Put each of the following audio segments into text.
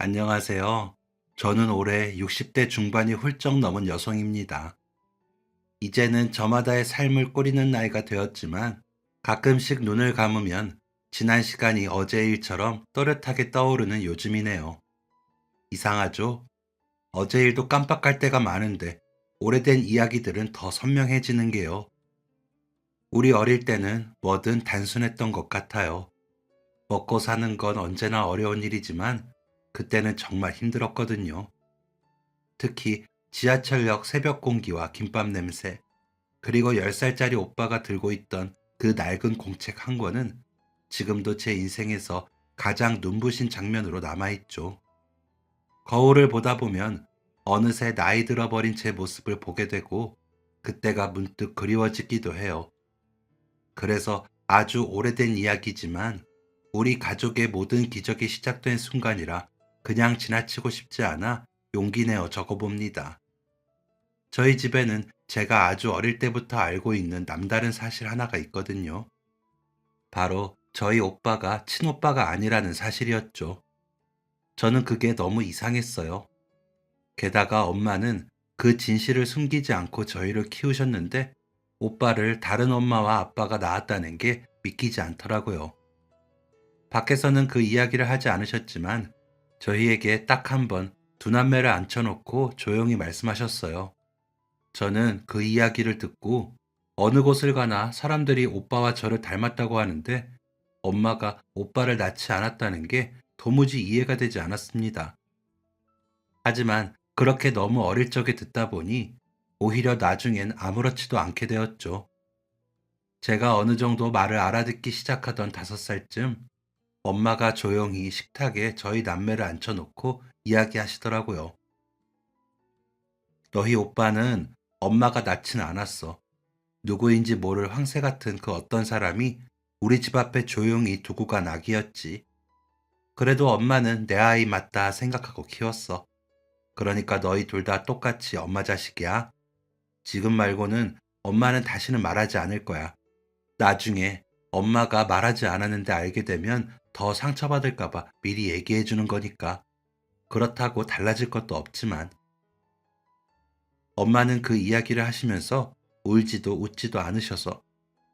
안녕하세요. 저는 올해 60대 중반이 훌쩍 넘은 여성입니다. 이제는 저마다의 삶을 꾸리는 나이가 되었지만 가끔씩 눈을 감으면 지난 시간이 어제의 일처럼 또렷하게 떠오르는 요즘이네요. 이상하죠? 어제 일도 깜빡할 때가 많은데 오래된 이야기들은 더 선명해지는 게요. 우리 어릴 때는 뭐든 단순했던 것 같아요. 먹고 사는 건 언제나 어려운 일이지만 그때는 정말 힘들었거든요. 특히 지하철역 새벽 공기와 김밥 냄새, 그리고 10살짜리 오빠가 들고 있던 그 낡은 공책 한 권은 지금도 제 인생에서 가장 눈부신 장면으로 남아있죠. 거울을 보다 보면 어느새 나이 들어버린 제 모습을 보게 되고 그때가 문득 그리워지기도 해요. 그래서 아주 오래된 이야기지만 우리 가족의 모든 기적이 시작된 순간이라 그냥 지나치고 싶지 않아 용기 내어 적어봅니다. 저희 집에는 제가 아주 어릴 때부터 알고 있는 남다른 사실 하나가 있거든요. 바로 저희 오빠가 친오빠가 아니라는 사실이었죠. 저는 그게 너무 이상했어요. 게다가 엄마는 그 진실을 숨기지 않고 저희를 키우셨는데 오빠를 다른 엄마와 아빠가 낳았다는 게 믿기지 않더라고요. 밖에서는 그 이야기를 하지 않으셨지만 저희에게 딱 한 번 두 남매를 앉혀놓고 조용히 말씀하셨어요. 저는 그 이야기를 듣고 어느 곳을 가나 사람들이 오빠와 저를 닮았다고 하는데 엄마가 오빠를 낳지 않았다는 게 도무지 이해가 되지 않았습니다. 하지만 그렇게 너무 어릴 적에 듣다 보니 오히려 나중엔 아무렇지도 않게 되었죠. 제가 어느 정도 말을 알아듣기 시작하던 5살쯤 엄마가 조용히 식탁에 저희 남매를 앉혀놓고 이야기하시더라고요. 너희 오빠는 엄마가 낳진 않았어. 누구인지 모를 황새 같은 그 어떤 사람이 우리 집 앞에 조용히 두고 간 아기였지. 그래도 엄마는 내 아이 맞다 생각하고 키웠어. 그러니까 너희 둘 다 똑같이 엄마 자식이야. 지금 말고는 엄마는 다시는 말하지 않을 거야. 나중에 엄마가 말하지 않았는데 알게 되면 더 상처받을까봐 미리 얘기해 주는 거니까. 그렇다고 달라질 것도 없지만. 엄마는 그 이야기를 하시면서 울지도 웃지도 않으셔서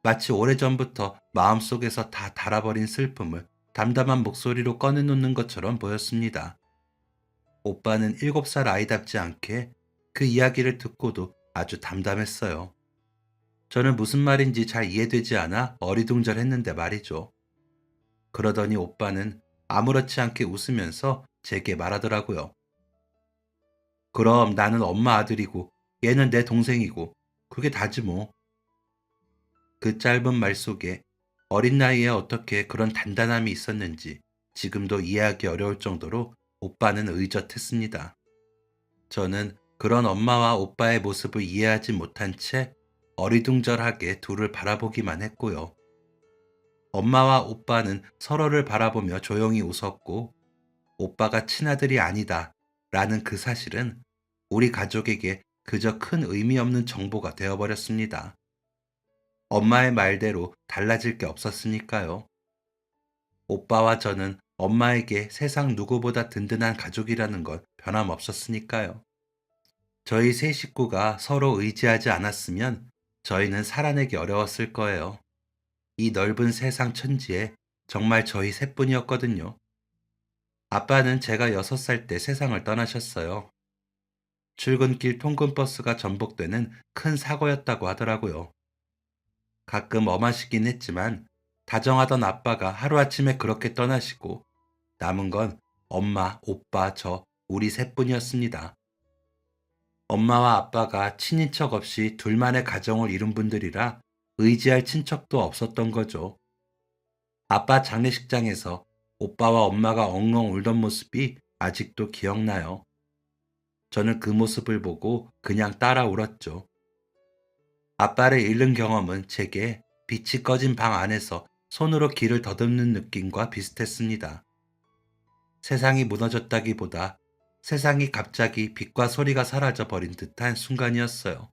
마치 오래전부터 마음속에서 다 닳아버린 슬픔을 담담한 목소리로 꺼내놓는 것처럼 보였습니다. 오빠는 7살 아이답지 않게 그 이야기를 듣고도 아주 담담했어요. 저는 무슨 말인지 잘 이해되지 않아 어리둥절했는데 말이죠. 그러더니 오빠는 아무렇지 않게 웃으면서 제게 말하더라고요. 그럼 나는 엄마 아들이고 얘는 내 동생이고 그게 다지 뭐. 그 짧은 말 속에 어린 나이에 어떻게 그런 단단함이 있었는지 지금도 이해하기 어려울 정도로 오빠는 의젓했습니다. 저는 그런 엄마와 오빠의 모습을 이해하지 못한 채 어리둥절하게 둘을 바라보기만 했고요. 엄마와 오빠는 서로를 바라보며 조용히 웃었고 오빠가 친아들이 아니다 라는 그 사실은 우리 가족에게 그저 큰 의미 없는 정보가 되어버렸습니다. 엄마의 말대로 달라질 게 없었으니까요. 오빠와 저는 엄마에게 세상 누구보다 든든한 가족이라는 건 변함없었으니까요. 저희 세 식구가 서로 의지하지 않았으면 저희는 살아내기 어려웠을 거예요. 이 넓은 세상 천지에 정말 저희 셋뿐이었거든요. 아빠는 제가 6살 때 세상을 떠나셨어요. 출근길 통근버스가 전복되는 큰 사고였다고 하더라고요. 가끔 엄하시긴 했지만 다정하던 아빠가 하루아침에 그렇게 떠나시고 남은 건 엄마, 오빠, 저, 우리 셋뿐이었습니다. 엄마와 아빠가 친인척 없이 둘만의 가정을 이룬 분들이라 의지할 친척도 없었던 거죠. 아빠 장례식장에서 오빠와 엄마가 엉엉 울던 모습이 아직도 기억나요. 저는 그 모습을 보고 그냥 따라 울었죠. 아빠를 잃는 경험은 제게 빛이 꺼진 방 안에서 손으로 길을 더듬는 느낌과 비슷했습니다. 세상이 무너졌다기보다 세상이 갑자기 빛과 소리가 사라져 버린 듯한 순간이었어요.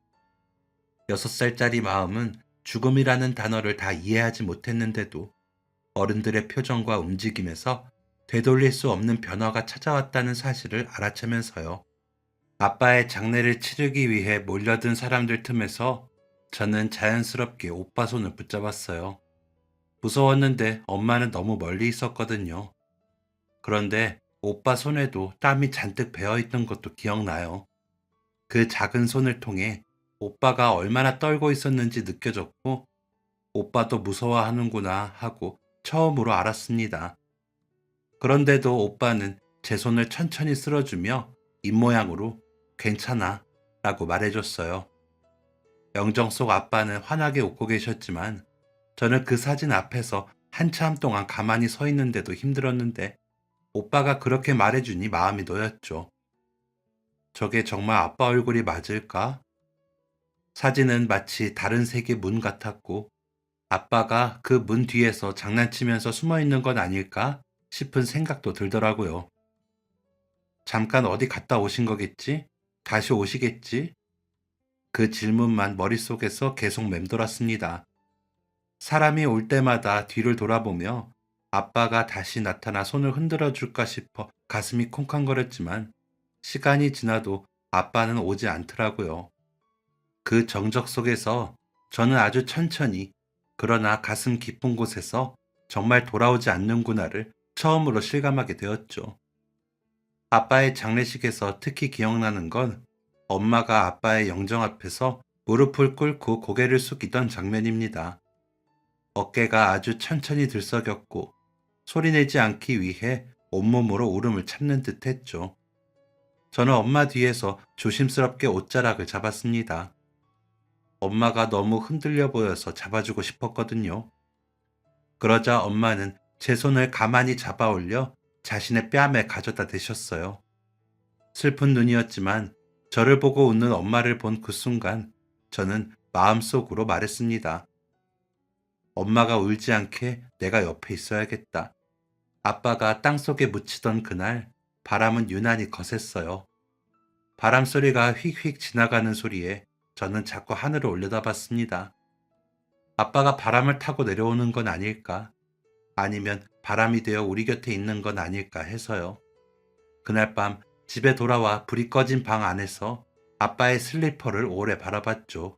6살짜리 마음은 죽음이라는 단어를 다 이해하지 못했는데도 어른들의 표정과 움직임에서 되돌릴 수 없는 변화가 찾아왔다는 사실을 알아채면서요. 아빠의 장례를 치르기 위해 몰려든 사람들 틈에서 저는 자연스럽게 오빠 손을 붙잡았어요. 무서웠는데 엄마는 너무 멀리 있었거든요. 그런데 오빠 손에도 땀이 잔뜩 배어 있던 것도 기억나요. 그 작은 손을 통해 오빠가 얼마나 떨고 있었는지 느껴졌고, 오빠도 무서워하는구나 하고 처음으로 알았습니다. 그런데도 오빠는 제 손을 천천히 쓸어주며 입모양으로 괜찮아 라고 말해줬어요. 영정 속 아빠는 환하게 웃고 계셨지만 저는 그 사진 앞에서 한참 동안 가만히 서 있는데도 힘들었는데 오빠가 그렇게 말해주니 마음이 놓였죠. 저게 정말 아빠 얼굴이 맞을까? 사진은 마치 다른 세계 문 같았고 아빠가 그 문 뒤에서 장난치면서 숨어 있는 건 아닐까 싶은 생각도 들더라고요. 잠깐 어디 갔다 오신 거겠지? 다시 오시겠지? 그 질문만 머릿속에서 계속 맴돌았습니다. 사람이 올 때마다 뒤를 돌아보며 아빠가 다시 나타나 손을 흔들어 줄까 싶어 가슴이 콩쾅거렸지만 시간이 지나도 아빠는 오지 않더라고요. 그 정적 속에서 저는 아주 천천히 그러나 가슴 깊은 곳에서 정말 돌아오지 않는구나를 처음으로 실감하게 되었죠. 아빠의 장례식에서 특히 기억나는 건 엄마가 아빠의 영정 앞에서 무릎을 꿇고 고개를 숙이던 장면입니다. 어깨가 아주 천천히 들썩였고 소리내지 않기 위해 온몸으로 울음을 참는 듯 했죠. 저는 엄마 뒤에서 조심스럽게 옷자락을 잡았습니다. 엄마가 너무 흔들려 보여서 잡아주고 싶었거든요. 그러자 엄마는 제 손을 가만히 잡아 올려 자신의 뺨에 가져다 대셨어요. 슬픈 눈이었지만 저를 보고 웃는 엄마를 본 그 순간 저는 마음속으로 말했습니다. 엄마가 울지 않게 내가 옆에 있어야겠다. 아빠가 땅속에 묻히던 그날 바람은 유난히 거셌어요. 바람 소리가 휙휙 지나가는 소리에 저는 자꾸 하늘을 올려다봤습니다. 아빠가 바람을 타고 내려오는 건 아닐까? 아니면 바람이 되어 우리 곁에 있는 건 아닐까 해서요. 그날 밤 집에 돌아와 불이 꺼진 방 안에서 아빠의 슬리퍼를 오래 바라봤죠.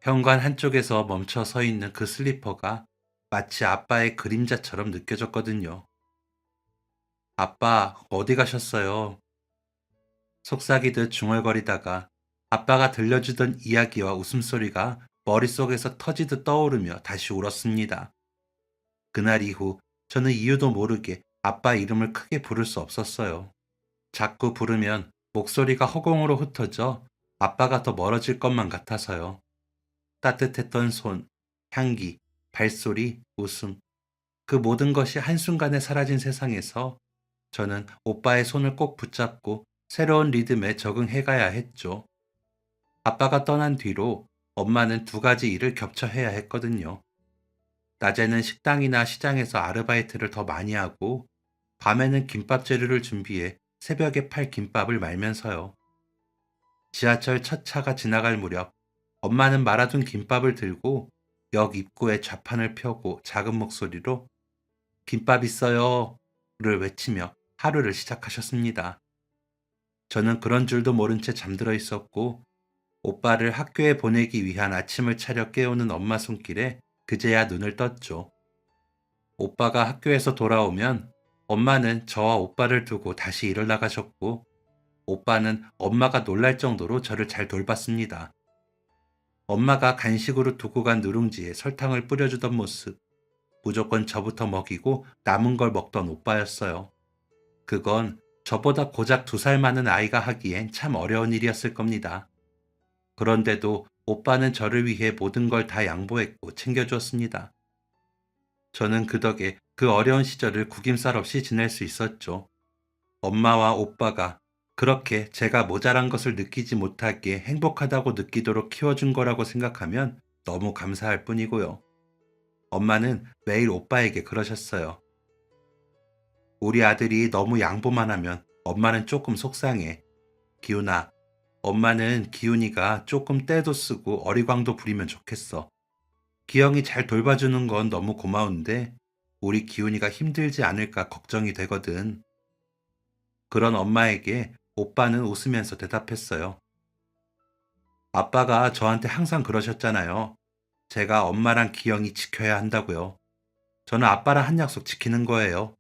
현관 한쪽에서 멈춰 서 있는 그 슬리퍼가 마치 아빠의 그림자처럼 느껴졌거든요. 아빠, 어디 가셨어요? 속삭이듯 중얼거리다가 아빠가 들려주던 이야기와 웃음소리가 머릿속에서 터지듯 떠오르며 다시 울었습니다. 그날 이후 저는 이유도 모르게 아빠 이름을 크게 부를 수 없었어요. 자꾸 부르면 목소리가 허공으로 흩어져 아빠가 더 멀어질 것만 같아서요. 따뜻했던 손, 향기, 발소리, 웃음, 그 모든 것이 한순간에 사라진 세상에서 저는 오빠의 손을 꼭 붙잡고 새로운 리듬에 적응해 가야 했죠. 아빠가 떠난 뒤로 엄마는 두 가지 일을 겹쳐 해야 했거든요. 낮에는 식당이나 시장에서 아르바이트를 더 많이 하고 밤에는 김밥 재료를 준비해 새벽에 팔 김밥을 말면서요. 지하철 첫 차가 지나갈 무렵 엄마는 말아둔 김밥을 들고 역 입구에 좌판을 펴고 작은 목소리로 김밥 있어요 를 외치며 하루를 시작하셨습니다. 저는 그런 줄도 모른 채 잠들어 있었고 오빠를 학교에 보내기 위한 아침을 차려 깨우는 엄마 손길에 그제야 눈을 떴죠. 오빠가 학교에서 돌아오면 엄마는 저와 오빠를 두고 다시 일을 나가셨고 오빠는 엄마가 놀랄 정도로 저를 잘 돌봤습니다. 엄마가 간식으로 두고 간 누룽지에 설탕을 뿌려주던 모습, 무조건 저부터 먹이고 남은 걸 먹던 오빠였어요. 그건 저보다 고작 2살 많은 아이가 하기엔 참 어려운 일이었을 겁니다. 그런데도 오빠는 저를 위해 모든 걸 다 양보했고 챙겨주었습니다. 저는 그 덕에 그 어려운 시절을 구김살 없이 지낼 수 있었죠. 엄마와 오빠가 그렇게 제가 모자란 것을 느끼지 못하게 행복하다고 느끼도록 키워준 거라고 생각하면 너무 감사할 뿐이고요. 엄마는 매일 오빠에게 그러셨어요. 우리 아들이 너무 양보만 하면 엄마는 조금 속상해. 기훈아, 엄마는 기훈이가 조금 떼도 쓰고 어리광도 부리면 좋겠어. 기영이 잘 돌봐주는 건 너무 고마운데 우리 기훈이가 힘들지 않을까 걱정이 되거든. 그런 엄마에게 오빠는 웃으면서 대답했어요. 아빠가 저한테 항상 그러셨잖아요. 제가 엄마랑 기영이 지켜야 한다고요. 저는 아빠랑 한 약속 지키는 거예요.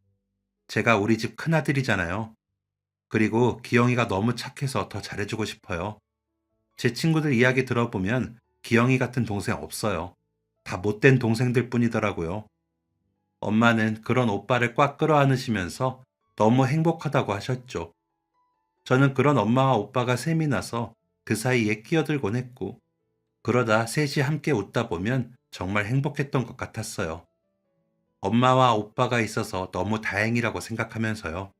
제가 우리 집 큰아들이잖아요. 그리고 기영이가 너무 착해서 더 잘해주고 싶어요. 제 친구들 이야기 들어보면 기영이 같은 동생 없어요. 다 못된 동생들 뿐이더라고요. 엄마는 그런 오빠를 꽉 끌어안으시면서 너무 행복하다고 하셨죠. 저는 그런 엄마와 오빠가 셈이 나서 그 사이에 끼어들곤 했고, 그러다 셋이 함께 웃다 보면 정말 행복했던 것 같았어요. 엄마와 오빠가 있어서 너무 다행이라고 생각하면서요.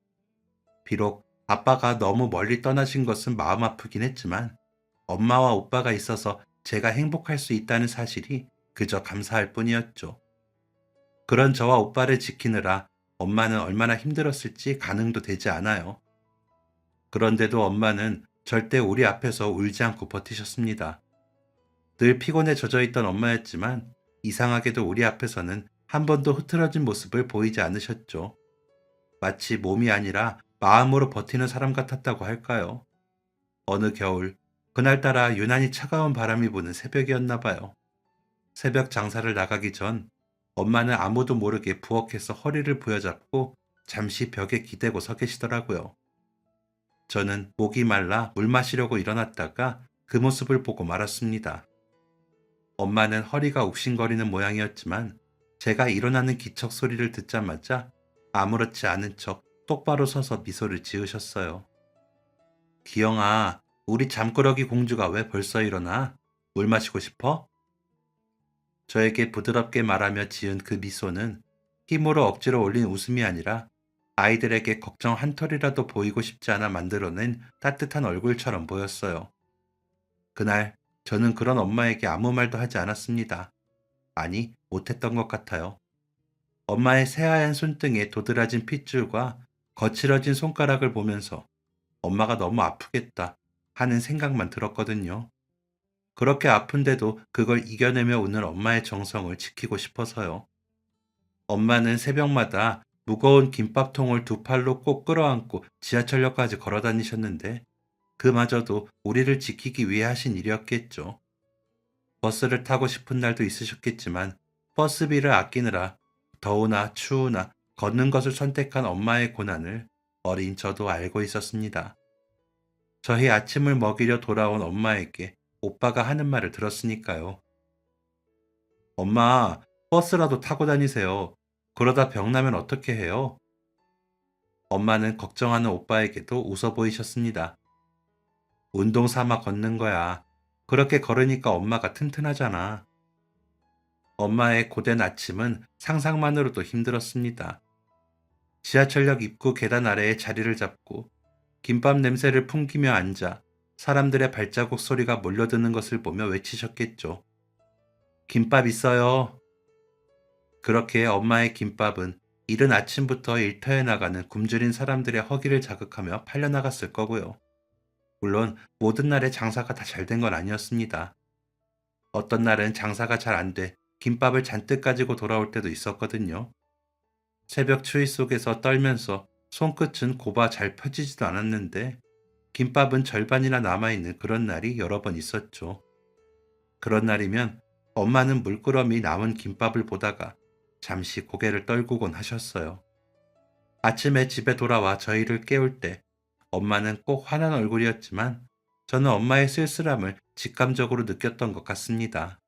비록 아빠가 너무 멀리 떠나신 것은 마음 아프긴 했지만, 엄마와 오빠가 있어서 제가 행복할 수 있다는 사실이 그저 감사할 뿐이었죠. 그런 저와 오빠를 지키느라 엄마는 얼마나 힘들었을지 가늠도 되지 않아요. 그런데도 엄마는 절대 우리 앞에서 울지 않고 버티셨습니다. 늘 피곤에 젖어 있던 엄마였지만 이상하게도 우리 앞에서는 한 번도 흐트러진 모습을 보이지 않으셨죠. 마치 몸이 아니라 마음으로 버티는 사람 같았다고 할까요? 어느 겨울, 그날따라 유난히 차가운 바람이 부는 새벽이었나 봐요. 새벽 장사를 나가기 전 엄마는 아무도 모르게 부엌에서 허리를 부여잡고 잠시 벽에 기대고 서 계시더라고요. 저는 목이 말라 물 마시려고 일어났다가 그 모습을 보고 말았습니다. 엄마는 허리가 욱신거리는 모양이었지만 제가 일어나는 기척 소리를 듣자마자 아무렇지 않은 척 똑바로 서서 미소를 지으셨어요. 기영아, 우리 잠꾸러기 공주가 왜 벌써 일어나? 물 마시고 싶어? 저에게 부드럽게 말하며 지은 그 미소는 힘으로 억지로 올린 웃음이 아니라 아이들에게 걱정 한 털이라도 보이고 싶지 않아 만들어낸 따뜻한 얼굴처럼 보였어요. 그날 저는 그런 엄마에게 아무 말도 하지 않았습니다. 아니, 못했던 것 같아요. 엄마의 새하얀 손등에 도드라진 핏줄과 거칠어진 손가락을 보면서 엄마가 너무 아프겠다 하는 생각만 들었거든요. 그렇게 아픈데도 그걸 이겨내며 웃는 엄마의 정성을 지키고 싶어서요. 엄마는 새벽마다 무거운 김밥통을 두 팔로 꼭 끌어안고 지하철역까지 걸어 다니셨는데 그마저도 우리를 지키기 위해 하신 일이었겠죠. 버스를 타고 싶은 날도 있으셨겠지만 버스비를 아끼느라 더우나 추우나 걷는 것을 선택한 엄마의 고난을 어린 저도 알고 있었습니다. 저희 아침을 먹이려 돌아온 엄마에게 오빠가 하는 말을 들었으니까요. 엄마, 버스라도 타고 다니세요. 그러다 병나면 어떻게 해요? 엄마는 걱정하는 오빠에게도 웃어 보이셨습니다. 운동 삼아 걷는 거야. 그렇게 걸으니까 엄마가 튼튼하잖아. 엄마의 고된 아침은 상상만으로도 힘들었습니다. 지하철역 입구 계단 아래에 자리를 잡고 김밥 냄새를 풍기며 앉아 사람들의 발자국 소리가 몰려드는 것을 보며 외치셨겠죠. 김밥 있어요. 그렇게 엄마의 김밥은 이른 아침부터 일터에 나가는 굶주린 사람들의 허기를 자극하며 팔려나갔을 거고요. 물론 모든 날의 장사가 다 잘 된 건 아니었습니다. 어떤 날은 장사가 잘 안 돼 김밥을 잔뜩 가지고 돌아올 때도 있었거든요. 새벽 추위 속에서 떨면서 손끝은 곱아 잘 펴지지도 않았는데 김밥은 절반이나 남아있는 그런 날이 여러 번 있었죠. 그런 날이면 엄마는 물끄러미 남은 김밥을 보다가 잠시 고개를 떨구곤 하셨어요. 아침에 집에 돌아와 저희를 깨울 때 엄마는 꼭 화난 얼굴이었지만 저는 엄마의 쓸쓸함을 직감적으로 느꼈던 것 같습니다.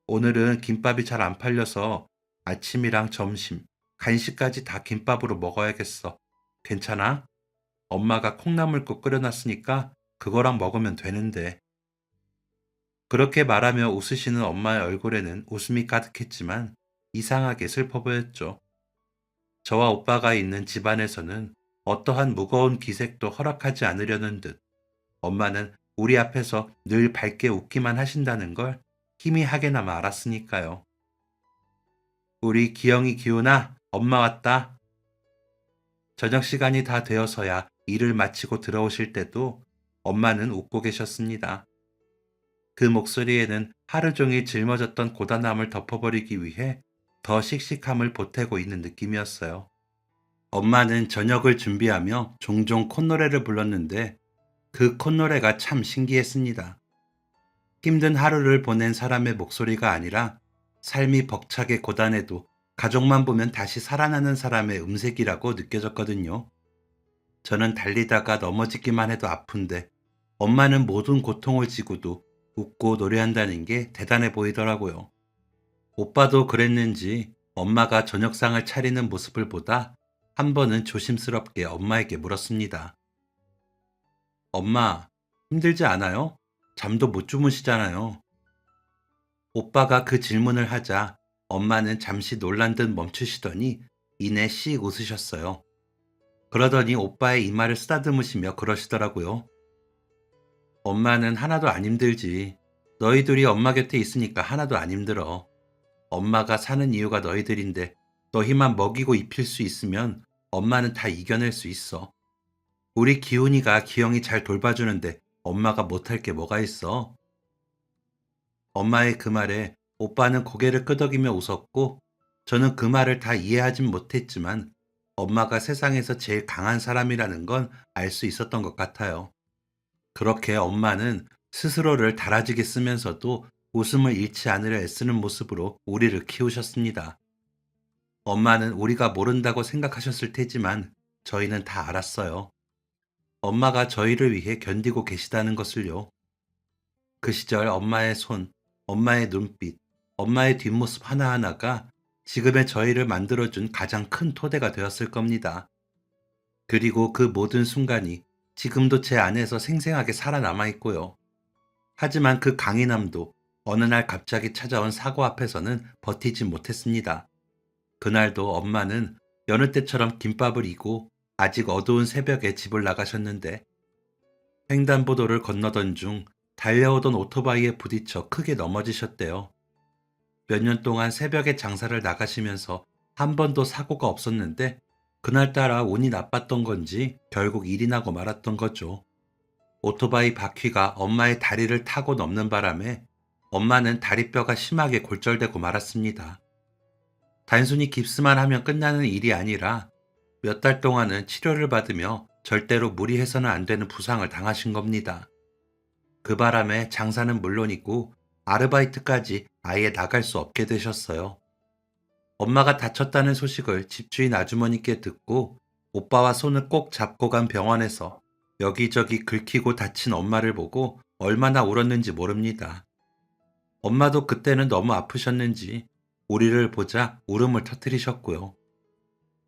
오늘은 김밥이 잘 안 팔려서 아침이랑 점심, 간식까지 다 김밥으로 먹어야겠어. 괜찮아? 엄마가 콩나물국 끓여놨으니까 그거랑 먹으면 되는데. 그렇게 말하며 웃으시는 엄마의 얼굴에는 웃음이 가득했지만 이상하게 슬퍼 보였죠. 저와 오빠가 있는 집안에서는 어떠한 무거운 기색도 허락하지 않으려는 듯 엄마는 우리 앞에서 늘 밝게 웃기만 하신다는 걸 희미하게나마 알았으니까요. 우리 기영이 기훈아, 엄마 왔다. 저녁 시간이 다 되어서야 일을 마치고 들어오실 때도 엄마는 웃고 계셨습니다. 그 목소리에는 하루 종일 짊어졌던 고단함을 덮어버리기 위해 더 씩씩함을 보태고 있는 느낌이었어요. 엄마는 저녁을 준비하며 종종 콧노래를 불렀는데 그 콧노래가 참 신기했습니다. 힘든 하루를 보낸 사람의 목소리가 아니라 삶이 벅차게 고단해도 가족만 보면 다시 살아나는 사람의 음색이라고 느껴졌거든요. 저는 달리다가 넘어지기만 해도 아픈데 엄마는 모든 고통을 지고도 웃고 노래한다는 게 대단해 보이더라고요. 오빠도 그랬는지 엄마가 저녁상을 차리는 모습을 보다 한 번은 조심스럽게 엄마에게 물었습니다. 엄마, 힘들지 않아요? 잠도 못 주무시잖아요. 오빠가 그 질문을 하자 엄마는 잠시 놀란 듯 멈추시더니 이내 씩 웃으셨어요. 그러더니 오빠의 이마를 쓰다듬으시며 그러시더라고요. 엄마는 하나도 안 힘들지. 너희들이 엄마 곁에 있으니까 하나도 안 힘들어. 엄마가 사는 이유가 너희들인데 너희만 먹이고 입힐 수 있으면 엄마는 다 이겨낼 수 있어. 우리 기훈이가 기영이 잘 돌봐주는데 엄마가 못할 게 뭐가 있어? 엄마의 그 말에 오빠는 고개를 끄덕이며 웃었고 저는 그 말을 다 이해하진 못했지만 엄마가 세상에서 제일 강한 사람이라는 건 알 수 있었던 것 같아요. 그렇게 엄마는 스스로를 다라지게 쓰면서도 웃음을 잃지 않으려 애쓰는 모습으로 우리를 키우셨습니다. 엄마는 우리가 모른다고 생각하셨을 테지만 저희는 다 알았어요. 엄마가 저희를 위해 견디고 계시다는 것을요. 그 시절 엄마의 손, 엄마의 눈빛, 엄마의 뒷모습 하나하나가 지금의 저희를 만들어준 가장 큰 토대가 되었을 겁니다. 그리고 그 모든 순간이 지금도 제 안에서 생생하게 살아남아 있고요. 하지만 그 강인함도 어느 날 갑자기 찾아온 사고 앞에서는 버티지 못했습니다. 그날도 엄마는 여느 때처럼 김밥을 이고 아직 어두운 새벽에 집을 나가셨는데 횡단보도를 건너던 중 달려오던 오토바이에 부딪혀 크게 넘어지셨대요. 몇 년 동안 새벽에 장사를 나가시면서 한 번도 사고가 없었는데 그날따라 운이 나빴던 건지 결국 일이 나고 말았던 거죠. 오토바이 바퀴가 엄마의 다리를 타고 넘는 바람에 엄마는 다리뼈가 심하게 골절되고 말았습니다. 단순히 깁스만 하면 끝나는 일이 아니라 몇 달 동안은 치료를 받으며 절대로 무리해서는 안 되는 부상을 당하신 겁니다. 그 바람에 장사는 물론이고 아르바이트까지 아예 나갈 수 없게 되셨어요. 엄마가 다쳤다는 소식을 집주인 아주머니께 듣고 오빠와 손을 꼭 잡고 간 병원에서 여기저기 긁히고 다친 엄마를 보고 얼마나 울었는지 모릅니다. 엄마도 그때는 너무 아프셨는지 우리를 보자 울음을 터뜨리셨고요.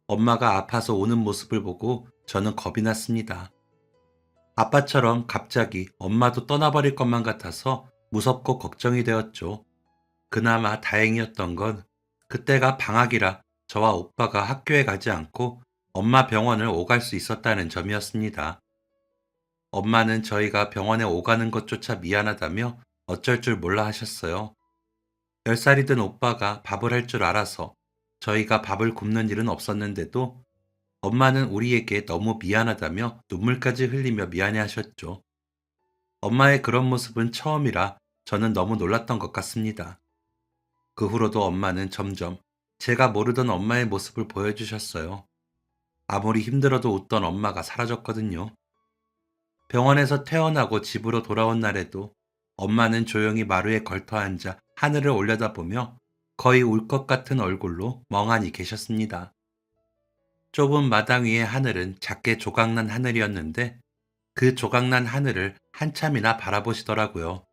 엄마가 아파서 우는 모습을 보고 저는 겁이 났습니다. 아빠처럼 갑자기 엄마도 떠나버릴 것만 같아서 무섭고 걱정이 되었죠. 그나마 다행이었던 건 그때가 방학이라 저와 오빠가 학교에 가지 않고 엄마 병원을 오갈 수 있었다는 점이었습니다. 엄마는 저희가 병원에 오가는 것조차 미안하다며 어쩔 줄 몰라 하셨어요. 10살이 든 오빠가 밥을 할 줄 알아서 저희가 밥을 굶는 일은 없었는데도 엄마는 우리에게 너무 미안하다며 눈물까지 흘리며 미안해 하셨죠. 엄마의 그런 모습은 처음이라 저는 너무 놀랐던 것 같습니다. 그 후로도 엄마는 점점 제가 모르던 엄마의 모습을 보여주셨어요. 아무리 힘들어도 웃던 엄마가 사라졌거든요. 병원에서 퇴원하고 집으로 돌아온 날에도 엄마는 조용히 마루에 걸터 앉아 하늘을 올려다보며 거의 울 것 같은 얼굴로 멍하니 계셨습니다. 좁은 마당 위의 하늘은 작게 조각난 하늘이었는데 그 조각난 하늘을 한참이나 바라보시더라고요.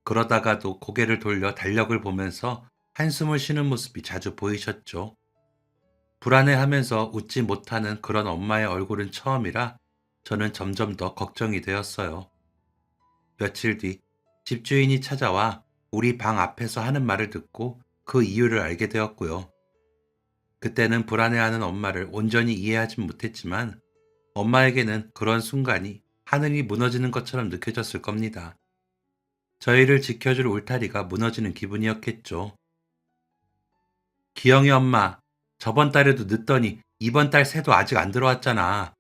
그러다가도 고개를 돌려 달력을 보면서 한숨을 쉬는 모습이 자주 보이셨죠. 불안해하면서 웃지 못하는 그런 엄마의 얼굴은 처음이라 저는 점점 더 걱정이 되었어요. 며칠 뒤 집주인이 찾아와 우리 방 앞에서 하는 말을 듣고 그 이유를 알게 되었고요. 그때는 불안해하는 엄마를 온전히 이해하진 못했지만 엄마에게는 그런 순간이 하늘이 무너지는 것처럼 느껴졌을 겁니다. 저희를 지켜줄 울타리가 무너지는 기분이었겠죠. 기영이 엄마, 저번 달에도 늦더니 이번 달 새도 아직 안 들어왔잖아.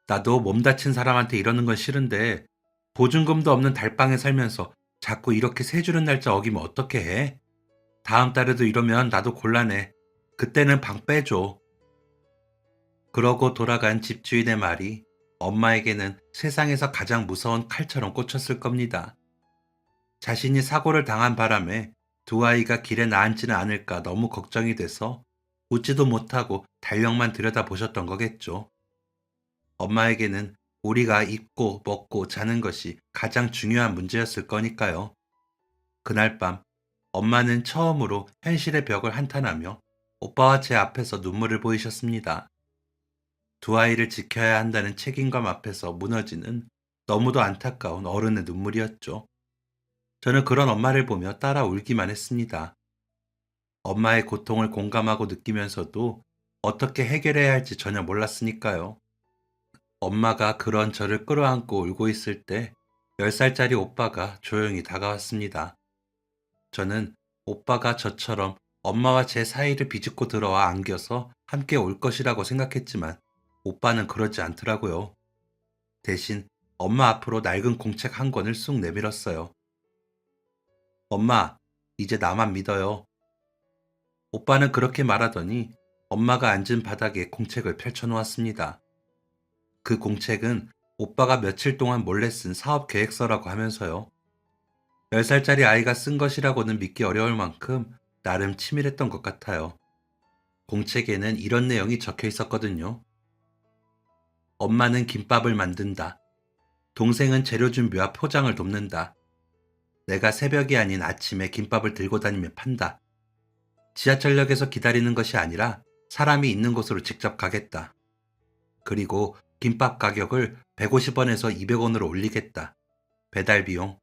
나도 몸 다친 사람한테 이러는 건 싫은데 보증금도 없는 달방에 살면서 자꾸 이렇게 세 주는 날짜 어기면 어떻게 해? 다음 달에도 이러면 나도 곤란해. 그때는 방 빼줘. 그러고 돌아간 집주인의 말이 엄마에게는 세상에서 가장 무서운 칼처럼 꽂혔을 겁니다. 자신이 사고를 당한 바람에 두 아이가 길에 나앉지는 않을까 너무 걱정이 돼서 웃지도 못하고 달력만 들여다보셨던 거겠죠. 엄마에게는 우리가 입고 먹고 자는 것이 가장 중요한 문제였을 거니까요. 그날 밤 엄마는 처음으로 현실의 벽을 한탄하며 오빠와 제 앞에서 눈물을 보이셨습니다. 두 아이를 지켜야 한다는 책임감 앞에서 무너지는 너무도 안타까운 어른의 눈물이었죠. 저는 그런 엄마를 보며 따라 울기만 했습니다. 엄마의 고통을 공감하고 느끼면서도 어떻게 해결해야 할지 전혀 몰랐으니까요. 엄마가 그런 저를 끌어안고 울고 있을 때 10살짜리 오빠가 조용히 다가왔습니다. 저는 오빠가 저처럼 엄마와 제 사이를 비집고 들어와 안겨서 함께 올 것이라고 생각했지만 오빠는 그러지 않더라고요. 대신 엄마 앞으로 낡은 공책 한 권을 쑥 내밀었어요. 엄마, 이제 나만 믿어요. 오빠는 그렇게 말하더니 엄마가 앉은 바닥에 공책을 펼쳐놓았습니다. 그 공책은 오빠가 며칠 동안 몰래 쓴 사업 계획서라고 하면서요. 10살짜리 아이가 쓴 것이라고는 믿기 어려울 만큼 나름 치밀했던 것 같아요. 공책에는 이런 내용이 적혀 있었거든요. 엄마는 김밥을 만든다. 동생은 재료 준비와 포장을 돕는다. 내가 새벽이 아닌 아침에 김밥을 들고 다니며 판다. 지하철역에서 기다리는 것이 아니라 사람이 있는 곳으로 직접 가겠다. 그리고 김밥 가격을 150원에서 200원으로 올리겠다. 배달 비용.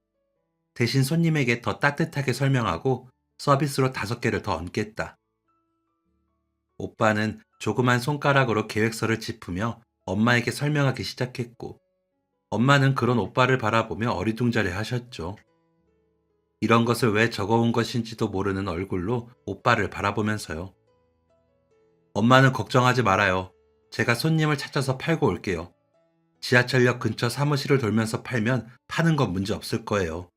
대신 손님에게 더 따뜻하게 설명하고 서비스로 5개를 더 얹겠다. 오빠는 조그만 손가락으로 계획서를 짚으며 엄마에게 설명하기 시작했고, 엄마는 그런 오빠를 바라보며 어리둥절해 하셨죠. 이런 것을 왜 적어온 것인지도 모르는 얼굴로 오빠를 바라보면서요. 엄마는 걱정하지 말아요. 제가 손님을 찾아서 팔고 올게요. 지하철역 근처 사무실을 돌면서 팔면 파는 건 문제 없을 거예요.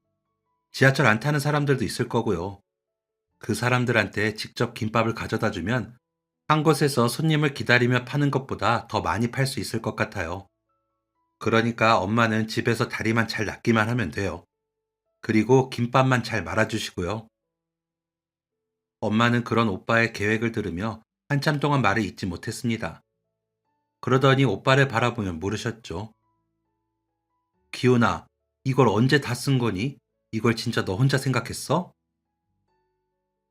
지하철 안 타는 사람들도 있을 거고요. 그 사람들한테 직접 김밥을 가져다 주면 한 곳에서 손님을 기다리며 파는 것보다 더 많이 팔 수 있을 것 같아요. 그러니까 엄마는 집에서 다리만 잘 낫기만 하면 돼요. 그리고 김밥만 잘 말아주시고요. 엄마는 그런 오빠의 계획을 들으며 한참 동안 말을 잇지 못했습니다. 그러더니 오빠를 바라보며 물으셨죠. 기훈아, 이걸 언제 다 쓴 거니? 이걸 진짜 너 혼자 생각했어?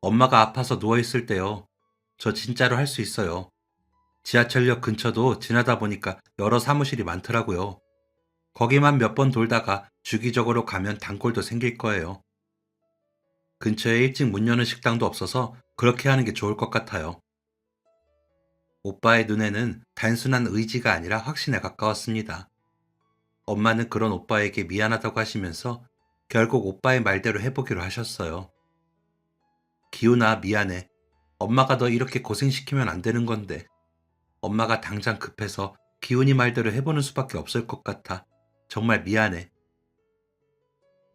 엄마가 아파서 누워있을 때요. 저 진짜로 할 수 있어요. 지하철역 근처도 지나다 보니까 여러 사무실이 많더라고요. 거기만 몇 번 돌다가 주기적으로 가면 단골도 생길 거예요. 근처에 일찍 문 여는 식당도 없어서 그렇게 하는 게 좋을 것 같아요. 오빠의 눈에는 단순한 의지가 아니라 확신에 가까웠습니다. 엄마는 그런 오빠에게 미안하다고 하시면서 결국 오빠의 말대로 해보기로 하셨어요. 기훈아, 미안해. 엄마가 너 이렇게 고생시키면 안 되는 건데. 엄마가 당장 급해서 기훈이 말대로 해보는 수밖에 없을 것 같아. 정말 미안해.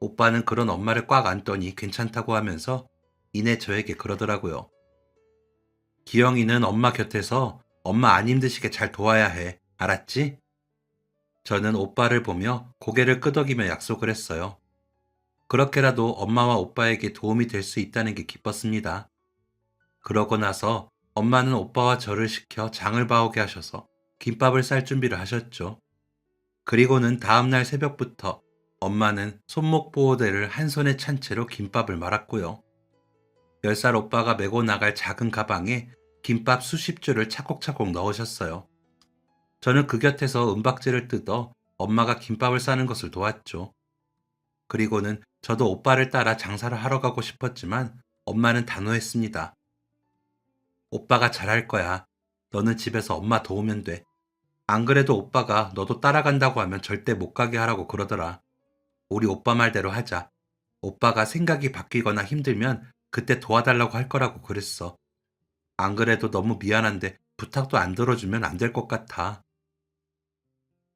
오빠는 그런 엄마를 꽉 안더니 괜찮다고 하면서 이내 저에게 그러더라고요. 기영이는 엄마 곁에서 엄마 안 힘드시게 잘 도와야 해. 알았지? 저는 오빠를 보며 고개를 끄덕이며 약속을 했어요. 그렇게라도 엄마와 오빠에게 도움이 될 수 있다는 게 기뻤습니다. 그러고 나서 엄마는 오빠와 저를 시켜 장을 봐오게 하셔서 김밥을 쌀 준비를 하셨죠. 그리고는 다음날 새벽부터 엄마는 손목 보호대를 한 손에 찬 채로 김밥을 말았고요. 10살 오빠가 메고 나갈 작은 가방에 김밥 수십 줄을 차곡차곡 넣으셨어요. 저는 그 곁에서 은박지를 뜯어 엄마가 김밥을 싸는 것을 도왔죠. 그리고는 저도 오빠를 따라 장사를 하러 가고 싶었지만 엄마는 단호했습니다. 오빠가 잘할 거야. 너는 집에서 엄마 도우면 돼. 안 그래도 오빠가 너도 따라간다고 하면 절대 못 가게 하라고 그러더라. 우리 오빠 말대로 하자. 오빠가 생각이 바뀌거나 힘들면 그때 도와달라고 할 거라고 그랬어. 안 그래도 너무 미안한데 부탁도 안 들어주면 안 될 것 같아.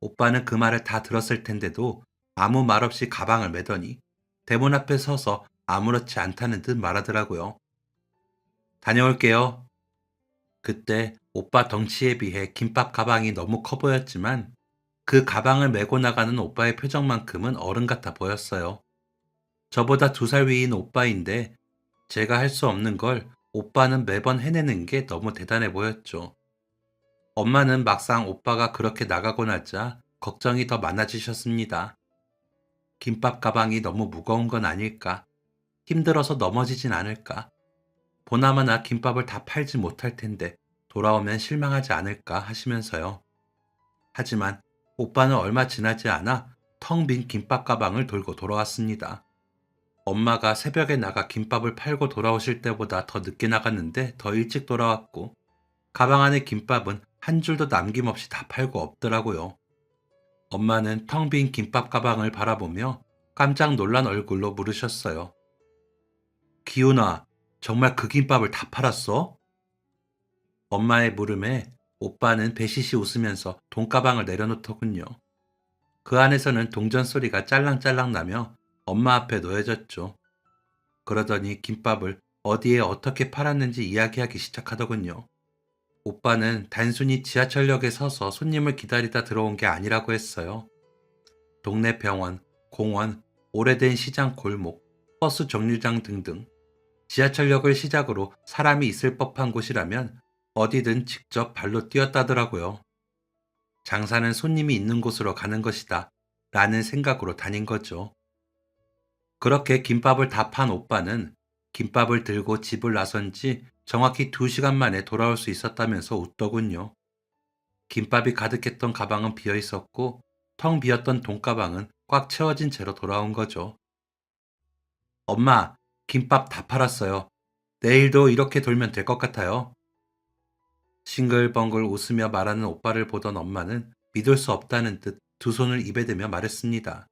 오빠는 그 말을 다 들었을 텐데도 아무 말 없이 가방을 매더니 대문 앞에 서서 아무렇지 않다는 듯 말하더라고요. 다녀올게요. 그때 오빠 덩치에 비해 김밥 가방이 너무 커 보였지만 그 가방을 메고 나가는 오빠의 표정만큼은 어른 같아 보였어요. 저보다 2살 위인 오빠인데 제가 할 수 없는 걸 오빠는 매번 해내는 게 너무 대단해 보였죠. 엄마는 막상 오빠가 그렇게 나가고 나자 걱정이 더 많아지셨습니다. 김밥 가방이 너무 무거운 건 아닐까? 힘들어서 넘어지진 않을까? 보나마나 김밥을 다 팔지 못할 텐데 돌아오면 실망하지 않을까 하시면서요. 하지만 오빠는 얼마 지나지 않아 텅 빈 김밥 가방을 들고 돌아왔습니다. 엄마가 새벽에 나가 김밥을 팔고 돌아오실 때보다 더 늦게 나갔는데 더 일찍 돌아왔고 가방 안에 김밥은 한 줄도 남김없이 다 팔고 없더라고요. 엄마는 텅 빈 김밥 가방을 바라보며 깜짝 놀란 얼굴로 물으셨어요. 기훈아, 정말 그 김밥을 다 팔았어? 엄마의 물음에 오빠는 배시시 웃으면서 돈가방을 내려놓더군요. 그 안에서는 동전 소리가 짤랑짤랑 나며 엄마 앞에 놓여졌죠. 그러더니 김밥을 어디에 어떻게 팔았는지 이야기하기 시작하더군요. 오빠는 단순히 지하철역에 서서 손님을 기다리다 들어온 게 아니라고 했어요. 동네 병원, 공원, 오래된 시장 골목, 버스 정류장 등등 지하철역을 시작으로 사람이 있을 법한 곳이라면 어디든 직접 발로 뛰었다더라고요. 장사는 손님이 있는 곳으로 가는 것이다 라는 생각으로 다닌 거죠. 그렇게 김밥을 다 판 오빠는 김밥을 들고 집을 나선 지 정확히 2시간 만에 돌아올 수 있었다면서 웃더군요. 김밥이 가득했던 가방은 비어 있었고 텅 비었던 돈가방은 꽉 채워진 채로 돌아온 거죠. 엄마, 김밥 다 팔았어요. 내일도 이렇게 돌면 될 것 같아요. 싱글벙글 웃으며 말하는 오빠를 보던 엄마는 믿을 수 없다는 듯 2손을 입에 대며 말했습니다.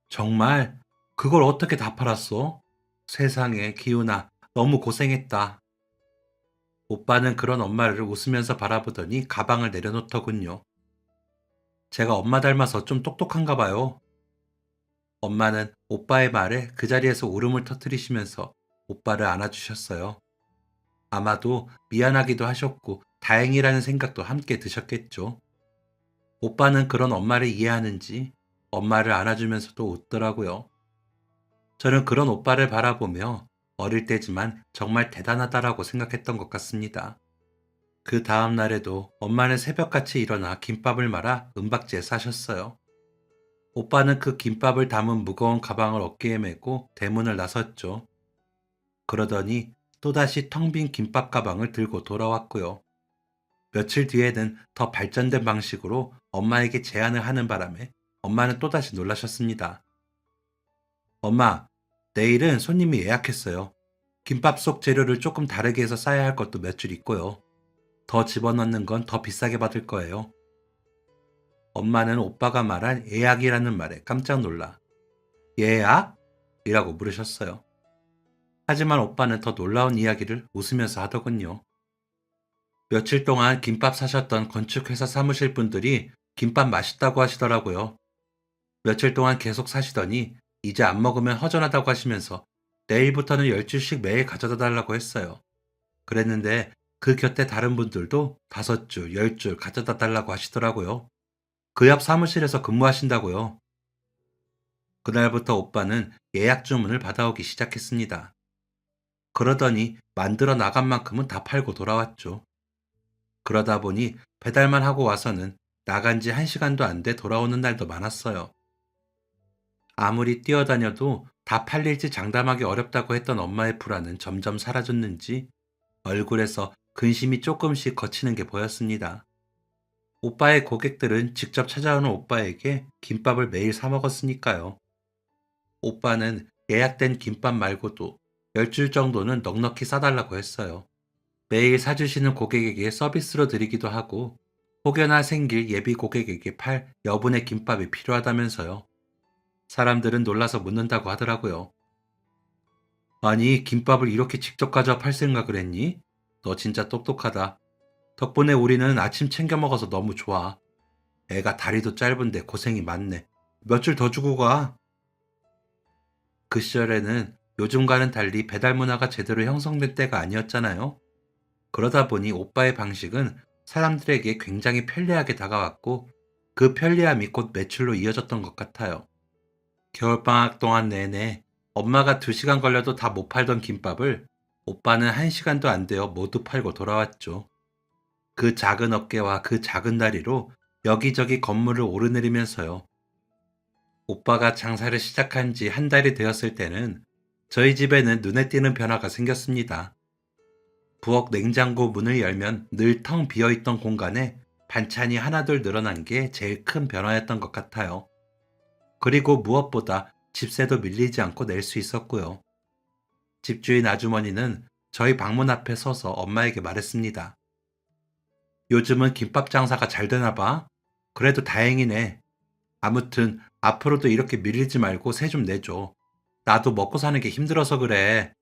정말? 그걸 어떻게 다 팔았어? 세상에, 기훈아, 너무 고생했다. 오빠는 그런 엄마를 웃으면서 바라보더니 가방을 내려놓더군요. 제가 엄마 닮아서 좀 똑똑한가 봐요. 엄마는 오빠의 말에 그 자리에서 울음을 터뜨리시면서 오빠를 안아주셨어요. 아마도 미안하기도 하셨고 다행이라는 생각도 함께 드셨겠죠. 오빠는 그런 엄마를 이해하는지 엄마를 안아주면서도 웃더라고요. 저는 그런 오빠를 바라보며 어릴 때지만 정말 대단하다라고 생각했던 것 같습니다. 그 다음 날에도 엄마는 새벽같이 일어나 김밥을 말아 은박지에 싸셨어요. 오빠는 그 김밥을 담은 무거운 가방을 어깨에 메고 대문을 나섰죠. 그러더니 또다시 텅 빈 김밥 가방을 들고 돌아왔고요. 며칠 뒤에는 더 발전된 방식으로 엄마에게 제안을 하는 바람에 엄마는 또다시 놀라셨습니다. 엄마, 내일은 손님이 예약했어요. 김밥 속 재료를 조금 다르게 해서 싸야 할 것도 몇 줄 있고요. 더 집어넣는 건 더 비싸게 받을 거예요. 엄마는 오빠가 말한 예약이라는 말에 깜짝 놀라 예약? 이라고 물으셨어요. 하지만 오빠는 더 놀라운 이야기를 웃으면서 하더군요. 며칠 동안 김밥 사셨던 건축회사 사무실 분들이 김밥 맛있다고 하시더라고요. 며칠 동안 계속 사시더니 이제 안 먹으면 허전하다고 하시면서 내일부터는 10줄씩 매일 가져다 달라고 했어요. 그랬는데 그 곁에 다른 분들도 5줄, 10줄 가져다 달라고 하시더라고요. 그 옆 사무실에서 근무하신다고요. 그날부터 오빠는 예약 주문을 받아오기 시작했습니다. 그러더니 만들어 나간 만큼은 다 팔고 돌아왔죠. 그러다 보니 배달만 하고 와서는 나간 지 1시간도 안 돼 돌아오는 날도 많았어요. 아무리 뛰어다녀도 다 팔릴지 장담하기 어렵다고 했던 엄마의 불안은 점점 사라졌는지 얼굴에서 근심이 조금씩 걷히는 게 보였습니다. 오빠의 고객들은 직접 찾아오는 오빠에게 김밥을 매일 사 먹었으니까요. 오빠는 예약된 김밥 말고도 10줄 정도는 넉넉히 싸달라고 했어요. 매일 사주시는 고객에게 서비스로 드리기도 하고 혹여나 생길 예비 고객에게 팔 여분의 김밥이 필요하다면서요. 사람들은 놀라서 묻는다고 하더라고요. 아니, 김밥을 이렇게 직접 가져와 팔 생각을 했니? 너 진짜 똑똑하다. 덕분에 우리는 아침 챙겨 먹어서 너무 좋아. 애가 다리도 짧은데 고생이 많네. 몇 줄 더 주고 가. 그 시절에는 요즘과는 달리 배달 문화가 제대로 형성된 때가 아니었잖아요. 그러다 보니 오빠의 방식은 사람들에게 굉장히 편리하게 다가왔고 그 편리함이 곧 매출로 이어졌던 것 같아요. 겨울방학 동안 내내 엄마가 2시간 걸려도 다 못 팔던 김밥을 오빠는 1시간도 안 되어 모두 팔고 돌아왔죠. 그 작은 어깨와 그 작은 다리로 여기저기 건물을 오르내리면서요. 오빠가 장사를 시작한 지 한 달이 되었을 때는 저희 집에는 눈에 띄는 변화가 생겼습니다. 부엌 냉장고 문을 열면 늘 텅 비어있던 공간에 반찬이 하나둘 늘어난 게 제일 큰 변화였던 것 같아요. 그리고 무엇보다 집세도 밀리지 않고 낼 수 있었고요. 집주인 아주머니는 저희 방문 앞에 서서 엄마에게 말했습니다. 요즘은 김밥 장사가 잘 되나 봐. 그래도 다행이네. 아무튼 앞으로도 이렇게 밀리지 말고 세 좀 내줘. 나도 먹고 사는 게 힘들어서 그래.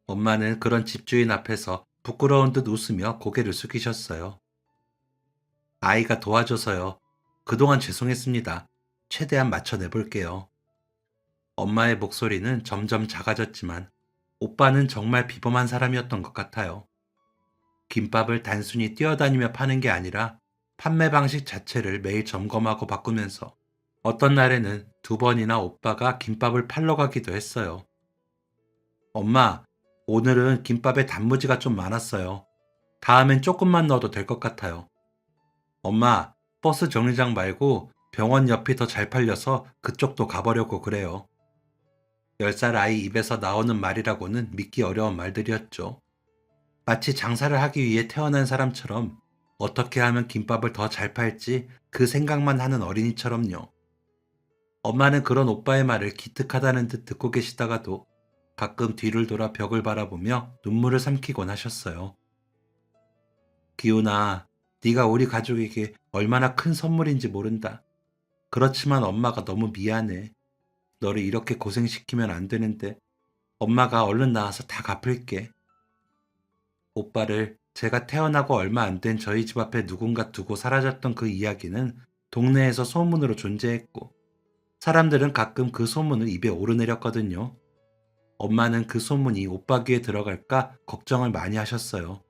엄마는 그런 집주인 앞에서 부끄러운 듯 웃으며 고개를 숙이셨어요. 아이가 도와줘서요. 그동안 죄송했습니다. 최대한 맞춰내볼게요. 엄마의 목소리는 점점 작아졌지만 오빠는 정말 비범한 사람이었던 것 같아요. 김밥을 단순히 뛰어다니며 파는 게 아니라 판매 방식 자체를 매일 점검하고 바꾸면서 어떤 날에는 2번이나 오빠가 김밥을 팔러 가기도 했어요. 엄마, 오늘은 김밥에 단무지가 좀 많았어요. 다음엔 조금만 넣어도 될 것 같아요. 엄마, 버스 정류장 말고 병원 옆이 더 잘 팔려서 그쪽도 가보려고 그래요. 10살 아이 입에서 나오는 말이라고는 믿기 어려운 말들이었죠. 마치 장사를 하기 위해 태어난 사람처럼 어떻게 하면 김밥을 더 잘 팔지 그 생각만 하는 어린이처럼요. 엄마는 그런 오빠의 말을 기특하다는 듯 듣고 계시다가도 가끔 뒤를 돌아 벽을 바라보며 눈물을 삼키곤 하셨어요. 기훈아, 네가 우리 가족에게 얼마나 큰 선물인지 모른다. 그렇지만 엄마가 너무 미안해. 너를 이렇게 고생시키면 안 되는데 엄마가 얼른 나와서 다 갚을게. 오빠를 제가 태어나고 얼마 안 된 저희 집 앞에 누군가 두고 사라졌던 그 이야기는 동네에서 소문으로 존재했고 사람들은 가끔 그 소문을 입에 오르내렸거든요. 엄마는 그 소문이 오빠 귀에 들어갈까 걱정을 많이 하셨어요.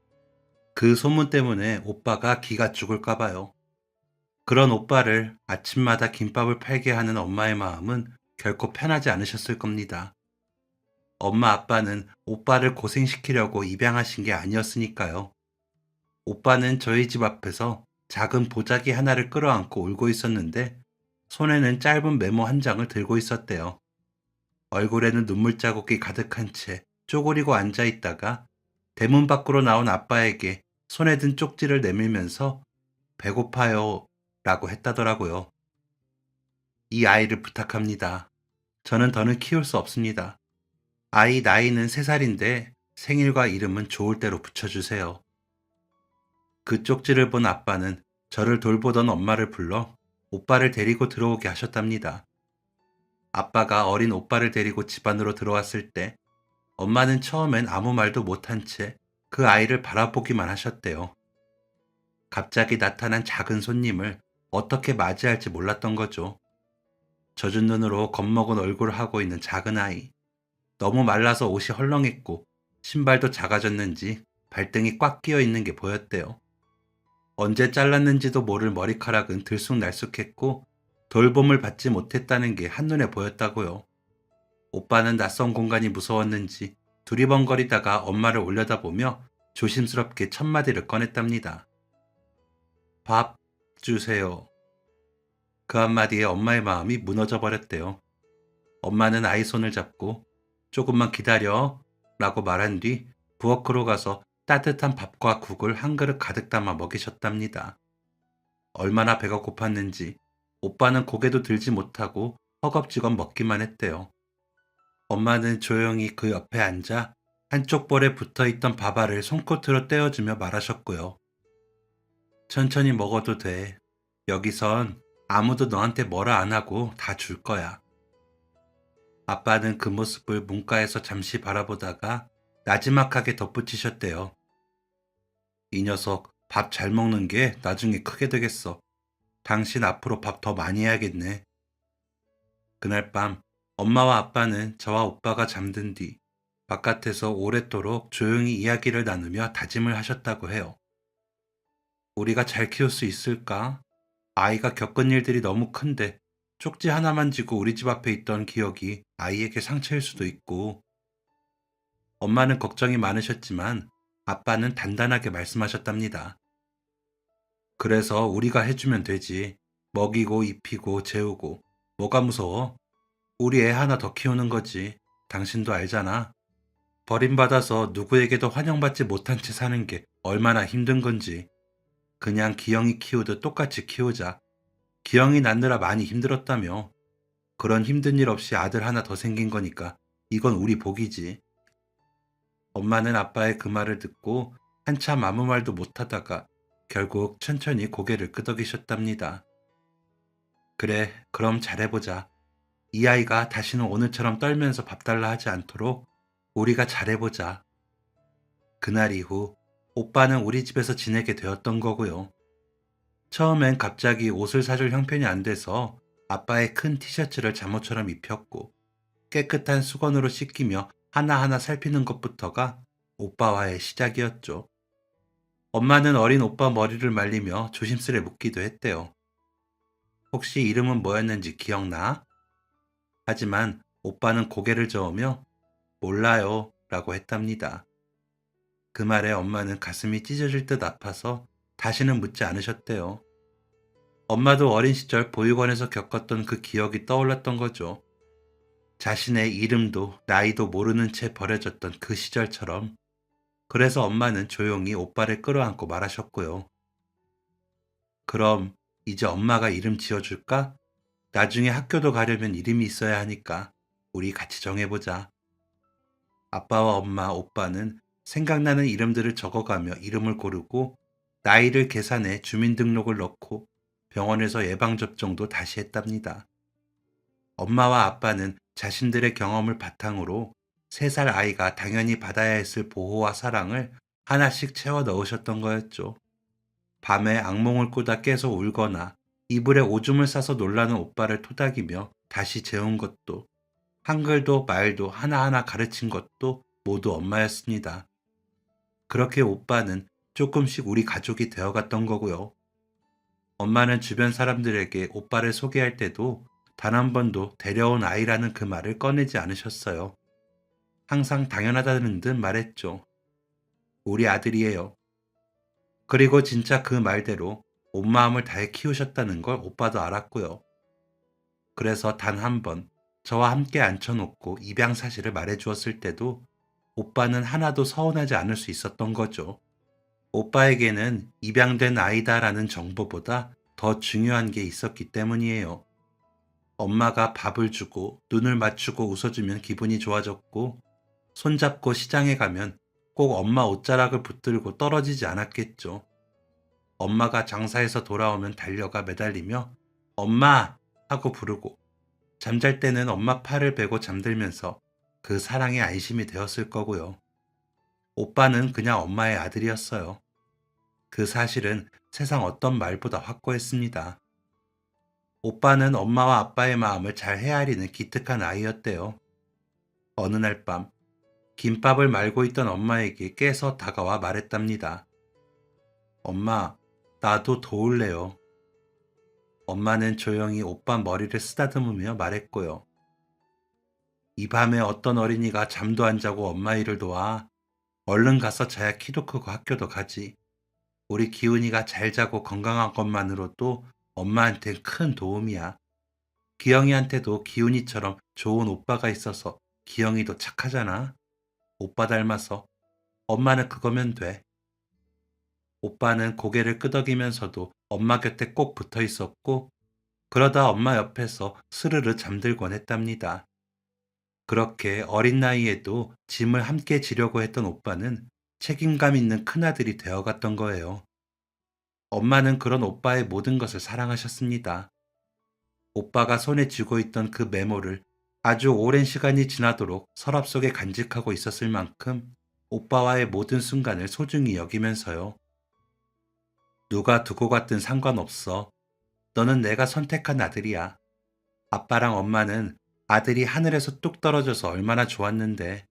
그 소문 때문에 오빠가 기가 죽을까 봐요. 그런 오빠를 아침마다 김밥을 팔게 하는 엄마의 마음은 결코 편하지 않으셨을 겁니다. 엄마 아빠는 오빠를 고생시키려고 입양하신 게 아니었으니까요. 오빠는 저희 집 앞에서 작은 보자기 하나를 끌어안고 울고 있었는데 손에는 짧은 메모 한 장을 들고 있었대요. 얼굴에는 눈물 자국이 가득한 채 쪼그리고 앉아 있다가 대문 밖으로 나온 아빠에게 손에 든 쪽지를 내밀면서 배고파요 라고 했다더라고요. 이 아이를 부탁합니다. 저는 더는 키울 수 없습니다. 아이 나이는 3살인데 생일과 이름은 좋을 대로 붙여주세요. 그 쪽지를 본 아빠는 저를 돌보던 엄마를 불러 오빠를 데리고 들어오게 하셨답니다. 아빠가 어린 오빠를 데리고 집 안으로 들어왔을 때 엄마는 처음엔 아무 말도 못한 채 그 아이를 바라보기만 하셨대요. 갑자기 나타난 작은 손님을 어떻게 맞이할지 몰랐던 거죠. 젖은 눈으로 겁먹은 얼굴을 하고 있는 작은 아이. 너무 말라서 옷이 헐렁했고 신발도 작아졌는지 발등이 꽉 끼어 있는 게 보였대요. 언제 잘랐는지도 모를 머리카락은 들쑥날쑥했고 돌봄을 받지 못했다는 게 한눈에 보였다고요. 오빠는 낯선 공간이 무서웠는지 두리번거리다가 엄마를 올려다보며 조심스럽게 첫 마디를 꺼냈답니다. 밥 주세요. 그 한마디에 엄마의 마음이 무너져 버렸대요. 엄마는 아이 손을 잡고 조금만 기다려 라고 말한 뒤 부엌으로 가서 따뜻한 밥과 국을 한 그릇 가득 담아 먹이셨답니다. 얼마나 배가 고팠는지 오빠는 고개도 들지 못하고 허겁지겁 먹기만 했대요. 엄마는 조용히 그 옆에 앉아 한쪽 볼에 붙어있던 밥알을 손끝으로 떼어주며 말하셨고요. 천천히 먹어도 돼. 여기선 아무도 너한테 뭐라 안 하고 다 줄 거야. 아빠는 그 모습을 문가에서 잠시 바라보다가 나지막하게 덧붙이셨대요. 이 녀석 밥 잘 먹는 게 나중에 크게 되겠어. 당신 앞으로 밥 더 많이 해야겠네. 그날 밤 엄마와 아빠는 저와 오빠가 잠든 뒤 바깥에서 오랫도록 조용히 이야기를 나누며 다짐을 하셨다고 해요. 우리가 잘 키울 수 있을까? 아이가 겪은 일들이 너무 큰데 쪽지 하나만 지고 우리 집 앞에 있던 기억이 아이에게 상처일 수도 있고, 엄마는 걱정이 많으셨지만 아빠는 단단하게 말씀하셨답니다. 그래서 우리가 해주면 되지. 먹이고 입히고 재우고. 뭐가 무서워? 우리 애 하나 더 키우는 거지. 당신도 알잖아. 버림받아서 누구에게도 환영받지 못한 채 사는 게 얼마나 힘든 건지. 그냥 기영이 키우듯 똑같이 키우자. 기영이 낳느라 많이 힘들었다며. 그런 힘든 일 없이 아들 하나 더 생긴 거니까 이건 우리 복이지. 엄마는 아빠의 그 말을 듣고 한참 아무 말도 못하다가 결국 천천히 고개를 끄덕이셨답니다. 그래, 그럼 잘해보자. 이 아이가 다시는 오늘처럼 떨면서 밥 달라 하지 않도록 우리가 잘해보자. 그날 이후 오빠는 우리 집에서 지내게 되었던 거고요. 처음엔 갑자기 옷을 사줄 형편이 안 돼서 아빠의 큰 티셔츠를 잠옷처럼 입혔고, 깨끗한 수건으로 씻기며 하나하나 살피는 것부터가 오빠와의 시작이었죠. 엄마는 어린 오빠 머리를 말리며 조심스레 묻기도 했대요. 혹시 이름은 뭐였는지 기억나? 하지만 오빠는 고개를 저으며 몰라요 라고 했답니다. 그 말에 엄마는 가슴이 찢어질 듯 아파서 다시는 묻지 않으셨대요. 엄마도 어린 시절 보육원에서 겪었던 그 기억이 떠올랐던 거죠. 자신의 이름도 나이도 모르는 채 버려졌던 그 시절처럼. 그래서 엄마는 조용히 오빠를 끌어안고 말하셨고요. 그럼 이제 엄마가 이름 지어줄까? 나중에 학교도 가려면 이름이 있어야 하니까 우리 같이 정해보자. 아빠와 엄마, 오빠는 생각나는 이름들을 적어가며 이름을 고르고 나이를 계산해 주민등록을 넣고 병원에서 예방접종도 다시 했답니다. 엄마와 아빠는 자신들의 경험을 바탕으로 3살 아이가 당연히 받아야 했을 보호와 사랑을 하나씩 채워 넣으셨던 거였죠. 밤에 악몽을 꾸다 깨서 울거나 이불에 오줌을 싸서 놀라는 오빠를 토닥이며 다시 재운 것도, 한글도 말도 하나하나 가르친 것도 모두 엄마였습니다. 그렇게 오빠는 조금씩 우리 가족이 되어갔던 거고요. 엄마는 주변 사람들에게 오빠를 소개할 때도 단 한 번도 데려온 아이라는 그 말을 꺼내지 않으셨어요. 항상 당연하다는 듯 말했죠. 우리 아들이에요. 그리고 진짜 그 말대로 온 마음을 다해 키우셨다는 걸 오빠도 알았고요. 그래서 단 한 번 저와 함께 앉혀놓고 입양 사실을 말해주었을 때도 오빠는 하나도 서운하지 않을 수 있었던 거죠. 오빠에게는 입양된 아이다라는 정보보다 더 중요한 게 있었기 때문이에요. 엄마가 밥을 주고 눈을 맞추고 웃어주면 기분이 좋아졌고, 손잡고 시장에 가면 꼭 엄마 옷자락을 붙들고 떨어지지 않았겠죠. 엄마가 장사해서 돌아오면 달려가 매달리며 엄마! 하고 부르고, 잠잘 때는 엄마 팔을 베고 잠들면서 그 사랑의 안심이 되었을 거고요. 오빠는 그냥 엄마의 아들이었어요. 그 사실은 세상 어떤 말보다 확고했습니다. 오빠는 엄마와 아빠의 마음을 잘 헤아리는 기특한 아이였대요. 어느 날 밤, 김밥을 말고 있던 엄마에게 깨서 다가와 말했답니다. 엄마, 나도 도울래요. 엄마는 조용히 오빠 머리를 쓰다듬으며 말했고요. 이 밤에 어떤 어린이가 잠도 안 자고 엄마 일을 도와. 얼른 가서 자야 키도 크고 학교도 가지. 우리 기훈이가 잘 자고 건강한 것만으로도 엄마한텐 큰 도움이야. 기영이한테도 기훈이처럼 좋은 오빠가 있어서 기영이도 착하잖아. 오빠 닮아서. 엄마는 그거면 돼. 오빠는 고개를 끄덕이면서도 엄마 곁에 꼭 붙어 있었고, 그러다 엄마 옆에서 스르르 잠들곤 했답니다. 그렇게 어린 나이에도 짐을 함께 지려고 했던 오빠는 책임감 있는 큰아들이 되어갔던 거예요. 엄마는 그런 오빠의 모든 것을 사랑하셨습니다. 오빠가 손에 쥐고 있던 그 메모를 아주 오랜 시간이 지나도록 서랍 속에 간직하고 있었을 만큼 오빠와의 모든 순간을 소중히 여기면서요. 누가 두고 갔든 상관없어. 너는 내가 선택한 아들이야. 아빠랑 엄마는 아들이 하늘에서 뚝 떨어져서 얼마나 좋았는데.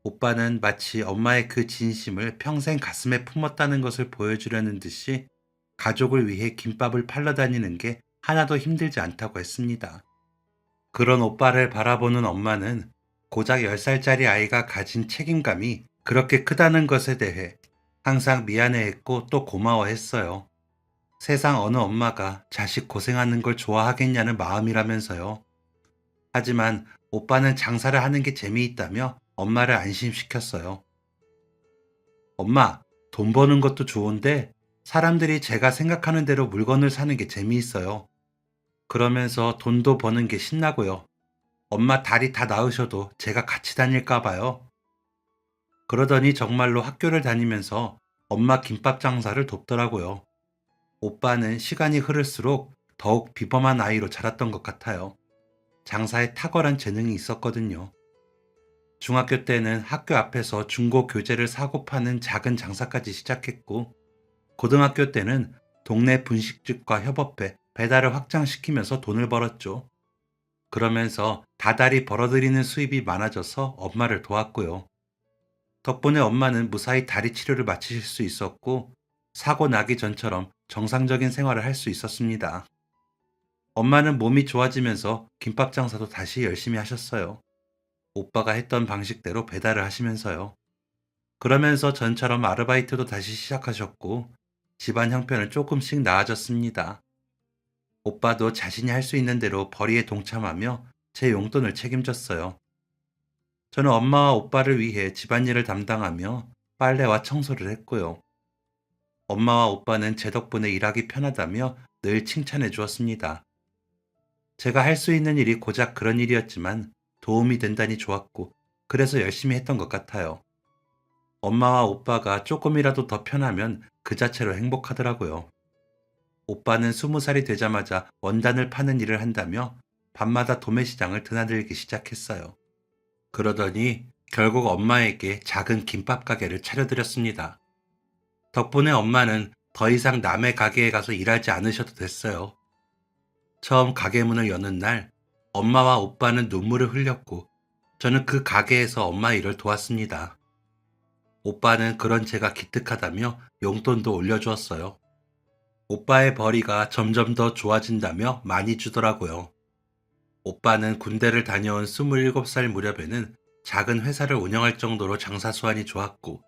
오빠는 마치 엄마의 그 진심을 평생 가슴에 품었다는 것을 보여주려는 듯이 가족을 위해 김밥을 팔러 다니는 게 하나도 힘들지 않다고 했습니다. 그런 오빠를 바라보는 엄마는 고작 10살짜리 아이가 가진 책임감이 그렇게 크다는 것에 대해 항상 미안해했고 또 고마워했어요. 세상 어느 엄마가 자식 고생하는 걸 좋아하겠냐는 마음이라면서요. 하지만 오빠는 장사를 하는 게 재미있다며 엄마를 안심시켰어요. 엄마, 돈 버는 것도 좋은데 사람들이 제가 생각하는 대로 물건을 사는 게 재미있어요. 그러면서 돈도 버는 게 신나고요. 엄마 다리 다 나으셔도 제가 같이 다닐까 봐요. 그러더니 정말로 학교를 다니면서 엄마 김밥 장사를 돕더라고요. 오빠는 시간이 흐를수록 더욱 비범한 아이로 자랐던 것 같아요. 장사에 탁월한 재능이 있었거든요. 중학교 때는 학교 앞에서 중고 교재를 사고 파는 작은 장사까지 시작했고, 고등학교 때는 동네 분식집과 협업해 배달을 확장시키면서 돈을 벌었죠. 그러면서 다달이 벌어들이는 수입이 많아져서 엄마를 도왔고요. 덕분에 엄마는 무사히 다리 치료를 마치실 수 있었고, 사고 나기 전처럼 정상적인 생활을 할 수 있었습니다. 엄마는 몸이 좋아지면서 김밥 장사도 다시 열심히 하셨어요. 오빠가 했던 방식대로 배달을 하시면서요. 그러면서 전처럼 아르바이트도 다시 시작하셨고, 집안 형편은 조금씩 나아졌습니다. 오빠도 자신이 할 수 있는 대로 벌이에 동참하며 제 용돈을 책임졌어요. 저는 엄마와 오빠를 위해 집안일을 담당하며 빨래와 청소를 했고요. 엄마와 오빠는 제 덕분에 일하기 편하다며 늘 칭찬해 주었습니다. 제가 할 수 있는 일이 고작 그런 일이었지만 도움이 된다니 좋았고, 그래서 열심히 했던 것 같아요. 엄마와 오빠가 조금이라도 더 편하면 그 자체로 행복하더라고요. 오빠는 20살이 되자마자 원단을 파는 일을 한다며 밤마다 도매시장을 드나들기 시작했어요. 그러더니 결국 엄마에게 작은 김밥 가게를 차려드렸습니다. 덕분에 엄마는 더 이상 남의 가게에 가서 일하지 않으셔도 됐어요. 처음 가게 문을 여는 날, 엄마와 오빠는 눈물을 흘렸고, 저는 그 가게에서 엄마 일을 도왔습니다. 오빠는 그런 제가 기특하다며 용돈도 올려주었어요. 오빠의 벌이가 점점 더 좋아진다며 많이 주더라고요. 오빠는 군대를 다녀온 27살 무렵에는 작은 회사를 운영할 정도로 장사 수완이 좋았고,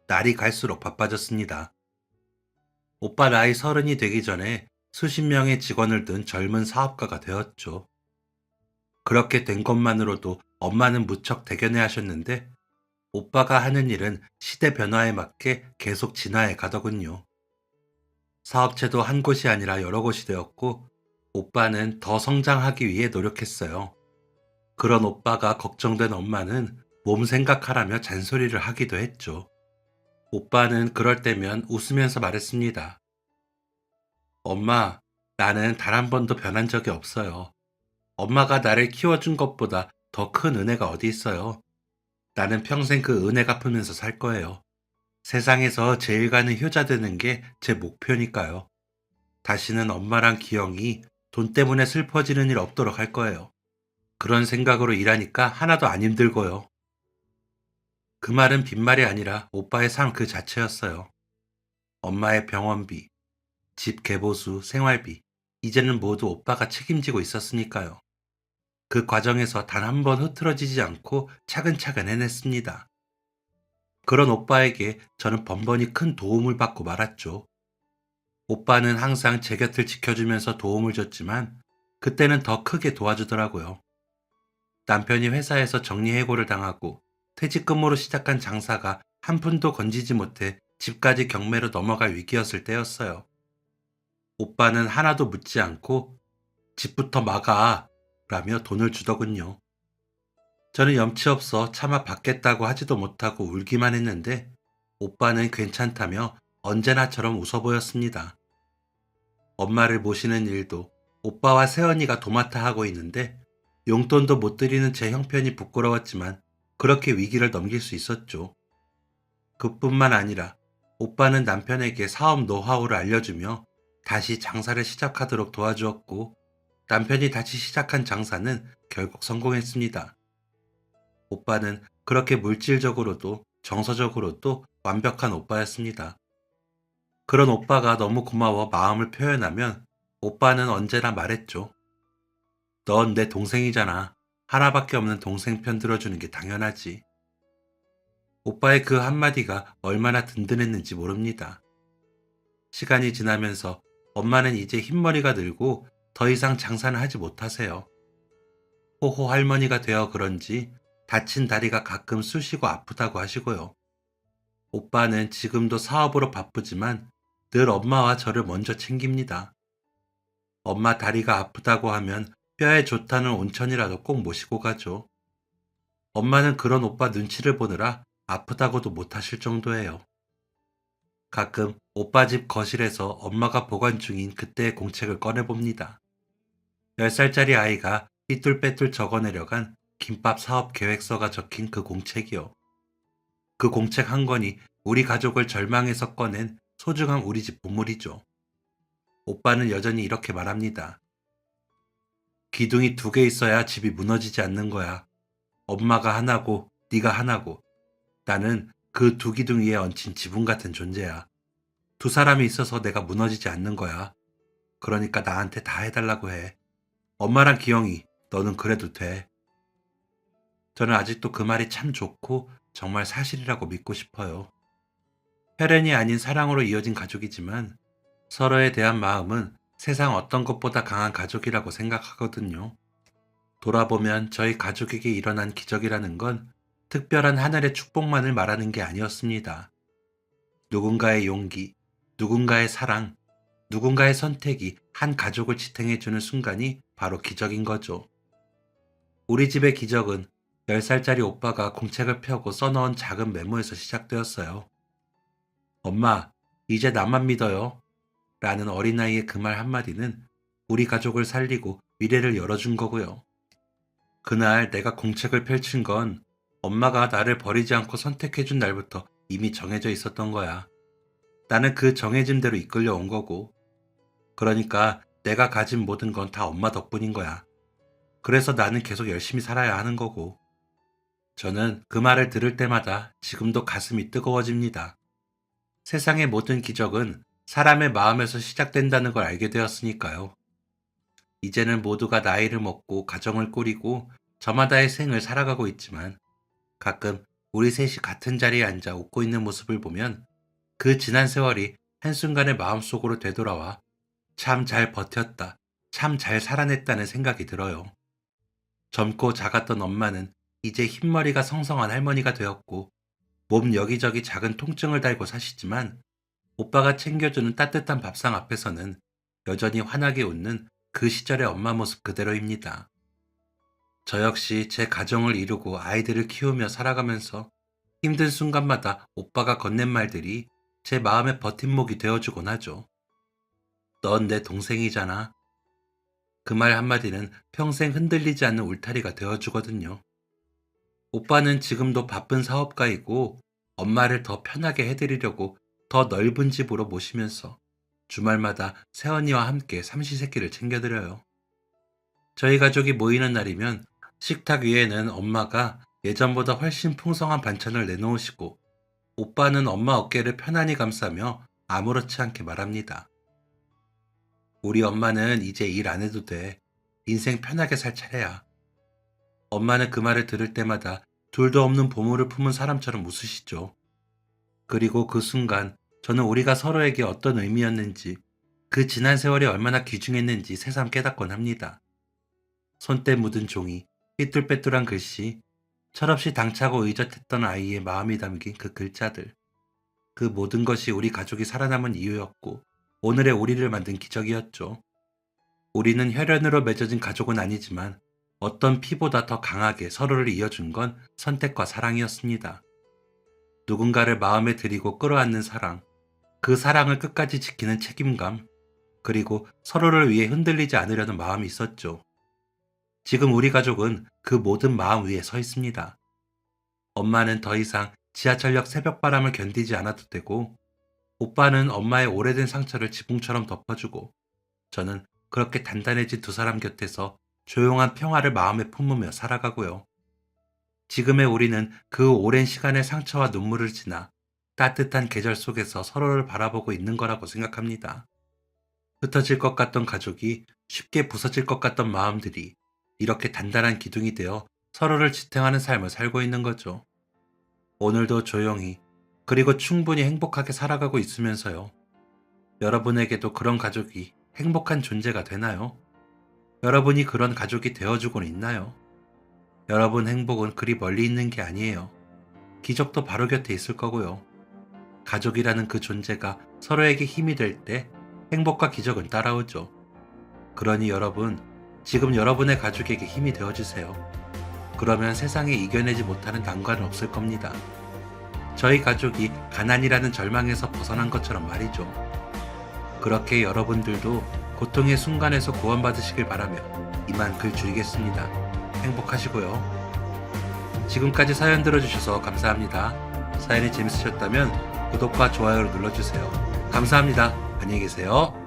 날이 갈수록 바빠졌습니다. 오빠 나이 30이 되기 전에 수십 명의 직원을 둔 젊은 사업가가 되었죠. 그렇게 된 것만으로도 엄마는 무척 대견해 하셨는데, 오빠가 하는 일은 시대 변화에 맞게 계속 진화해 가더군요. 사업체도 한 곳이 아니라 여러 곳이 되었고, 오빠는 더 성장하기 위해 노력했어요. 그런 오빠가 걱정된 엄마는 몸 생각하라며 잔소리를 하기도 했죠. 오빠는 그럴 때면 웃으면서 말했습니다. 엄마, 나는 단 한 번도 변한 적이 없어요. 엄마가 나를 키워준 것보다 더 큰 은혜가 어디 있어요. 나는 평생 그 은혜 갚으면서 살 거예요. 세상에서 제일 가는 효자 되는 게 제 목표니까요. 다시는 엄마랑 기영이 돈 때문에 슬퍼지는 일 없도록 할 거예요. 그런 생각으로 일하니까 하나도 안 힘들고요. 그 말은 빈말이 아니라 오빠의 삶 그 자체였어요. 엄마의 병원비, 집 개보수, 생활비, 이제는 모두 오빠가 책임지고 있었으니까요. 그 과정에서 단 한 번 흐트러지지 않고 차근차근 해냈습니다. 그런 오빠에게 저는 번번이 큰 도움을 받고 말았죠. 오빠는 항상 제 곁을 지켜주면서 도움을 줬지만 그때는 더 크게 도와주더라고요. 남편이 회사에서 정리해고를 당하고 퇴직금으로 시작한 장사가 한 푼도 건지지 못해 집까지 경매로 넘어갈 위기였을 때였어요. 오빠는 하나도 묻지 않고 집부터 막아 라며 돈을 주더군요. 저는 염치 없어 차마 받겠다고 하지도 못하고 울기만 했는데 오빠는 괜찮다며 언제나처럼 웃어 보였습니다. 엄마를 모시는 일도 오빠와 새언니가 도맡아 하고 있는데 용돈도 못 드리는 제 형편이 부끄러웠지만 그렇게 위기를 넘길 수 있었죠. 그뿐만 아니라 오빠는 남편에게 사업 노하우를 알려주며 다시 장사를 시작하도록 도와주었고 남편이 다시 시작한 장사는 결국 성공했습니다. 오빠는 그렇게 물질적으로도 정서적으로도 완벽한 오빠였습니다. 그런 오빠가 너무 고마워 마음을 표현하면 오빠는 언제나 말했죠. 넌 내 동생이잖아. 하나밖에 없는 동생 편 들어주는 게 당연하지. 오빠의 그 한마디가 얼마나 든든했는지 모릅니다. 시간이 지나면서 엄마는 이제 흰머리가 늘고 더 이상 장사는 하지 못하세요. 호호 할머니가 되어 그런지 다친 다리가 가끔 쑤시고 아프다고 하시고요. 오빠는 지금도 사업으로 바쁘지만 늘 엄마와 저를 먼저 챙깁니다. 엄마 다리가 아프다고 하면 뼈에 좋다는 온천이라도 꼭 모시고 가죠. 엄마는 그런 오빠 눈치를 보느라 아프다고도 못하실 정도예요. 가끔 오빠 집 거실에서 엄마가 보관 중인 그때의 공책을 꺼내봅니다. 10살짜리 아이가 삐뚤빼뚤 적어내려간 김밥 사업 계획서가 적힌 그 공책이요. 그 공책 한 권이 우리 가족을 절망에서 꺼낸 소중한 우리 집 보물이죠. 오빠는 여전히 이렇게 말합니다. 기둥이 2개 있어야 집이 무너지지 않는 거야. 엄마가 하나고 네가 하나고 나는 그 2기둥 위에 얹힌 지붕 같은 존재야. 2사람이 있어서 내가 무너지지 않는 거야. 그러니까 나한테 다 해달라고 해. 엄마랑 기영이 너는 그래도 돼. 저는 아직도 그 말이 참 좋고 정말 사실이라고 믿고 싶어요. 혈연이 아닌 사랑으로 이어진 가족이지만 서로에 대한 마음은 세상 어떤 것보다 강한 가족이라고 생각하거든요. 돌아보면 저희 가족에게 일어난 기적이라는 건 특별한 하늘의 축복만을 말하는 게 아니었습니다. 누군가의 용기, 누군가의 사랑, 누군가의 선택이 한 가족을 지탱해주는 순간이 바로 기적인 거죠. 우리 집의 기적은 10살짜리 오빠가 공책을 펴고 써넣은 작은 메모에서 시작되었어요. 엄마, 이제 나만 믿어요. 라는 어린아이의 그 말 한마디는 우리 가족을 살리고 미래를 열어준 거고요. 그날 내가 공책을 펼친 건 엄마가 나를 버리지 않고 선택해준 날부터 이미 정해져 있었던 거야. 나는 그 정해진 대로 이끌려 온 거고, 그러니까 내가 가진 모든 건 다 엄마 덕분인 거야. 그래서 나는 계속 열심히 살아야 하는 거고. 저는 그 말을 들을 때마다 지금도 가슴이 뜨거워집니다. 세상의 모든 기적은 사람의 마음에서 시작된다는 걸 알게 되었으니까요. 이제는 모두가 나이를 먹고 가정을 꾸리고 저마다의 생을 살아가고 있지만 가끔 우리 셋이 같은 자리에 앉아 웃고 있는 모습을 보면 그 지난 세월이 한순간에 마음속으로 되돌아와 참 잘 버텼다, 참 잘 살아냈다는 생각이 들어요. 젊고 작았던 엄마는 이제 흰머리가 성성한 할머니가 되었고 몸 여기저기 작은 통증을 달고 사시지만 오빠가 챙겨주는 따뜻한 밥상 앞에서는 여전히 환하게 웃는 그 시절의 엄마 모습 그대로입니다. 저 역시 제 가정을 이루고 아이들을 키우며 살아가면서 힘든 순간마다 오빠가 건넨 말들이 제 마음의 버팀목이 되어주곤 하죠. 넌 내 동생이잖아. 그 말 한마디는 평생 흔들리지 않는 울타리가 되어주거든요. 오빠는 지금도 바쁜 사업가이고 엄마를 더 편하게 해드리려고 더 넓은 집으로 모시면서 주말마다 새언니와 함께 삼시세끼를 챙겨드려요. 저희 가족이 모이는 날이면 식탁 위에는 엄마가 예전보다 훨씬 풍성한 반찬을 내놓으시고 오빠는 엄마 어깨를 편안히 감싸며 아무렇지 않게 말합니다. 우리 엄마는 이제 일 안 해도 돼. 인생 편하게 살 차례야. 엄마는 그 말을 들을 때마다 둘도 없는 보물을 품은 사람처럼 웃으시죠. 그리고 그 순간 저는 우리가 서로에게 어떤 의미였는지 그 지난 세월이 얼마나 귀중했는지 새삼 깨닫곤 합니다. 손때 묻은 종이, 삐뚤빼뚤한 글씨, 철없이 당차고 의젓했던 아이의 마음이 담긴 그 글자들. 그 모든 것이 우리 가족이 살아남은 이유였고 오늘의 우리를 만든 기적이었죠. 우리는 혈연으로 맺어진 가족은 아니지만 어떤 피보다 더 강하게 서로를 이어준 건 선택과 사랑이었습니다. 누군가를 마음에 들이고 끌어안는 사랑, 그 사랑을 끝까지 지키는 책임감, 그리고 서로를 위해 흔들리지 않으려는 마음이 있었죠. 지금 우리 가족은 그 모든 마음 위에 서 있습니다. 엄마는 더 이상 지하철역 새벽바람을 견디지 않아도 되고, 오빠는 엄마의 오래된 상처를 지붕처럼 덮어주고, 저는 그렇게 단단해진 두 사람 곁에서 조용한 평화를 마음에 품으며 살아가고요. 지금의 우리는 그 오랜 시간의 상처와 눈물을 지나 따뜻한 계절 속에서 서로를 바라보고 있는 거라고 생각합니다. 흩어질 것 같던 가족이 쉽게 부서질 것 같던 마음들이 이렇게 단단한 기둥이 되어 서로를 지탱하는 삶을 살고 있는 거죠. 오늘도 조용히 그리고 충분히 행복하게 살아가고 있으면서요. 여러분에게도 그런 가족이 행복한 존재가 되나요? 여러분이 그런 가족이 되어주고는 있나요? 여러분 행복은 그리 멀리 있는 게 아니에요. 기적도 바로 곁에 있을 거고요. 가족이라는 그 존재가 서로에게 힘이 될 때 행복과 기적은 따라오죠. 그러니 여러분, 지금 여러분의 가족에게 힘이 되어주세요. 그러면 세상에 이겨내지 못하는 난관은 없을 겁니다. 저희 가족이 가난이라는 절망에서 벗어난 것처럼 말이죠. 그렇게 여러분들도 고통의 순간에서 구원받으시길 바라며 이만 글 줄이겠습니다. 행복하시고요. 지금까지 사연 들어주셔서 감사합니다. 사연이 재밌으셨다면 구독과 좋아요를 눌러주세요. 감사합니다. 안녕히 계세요.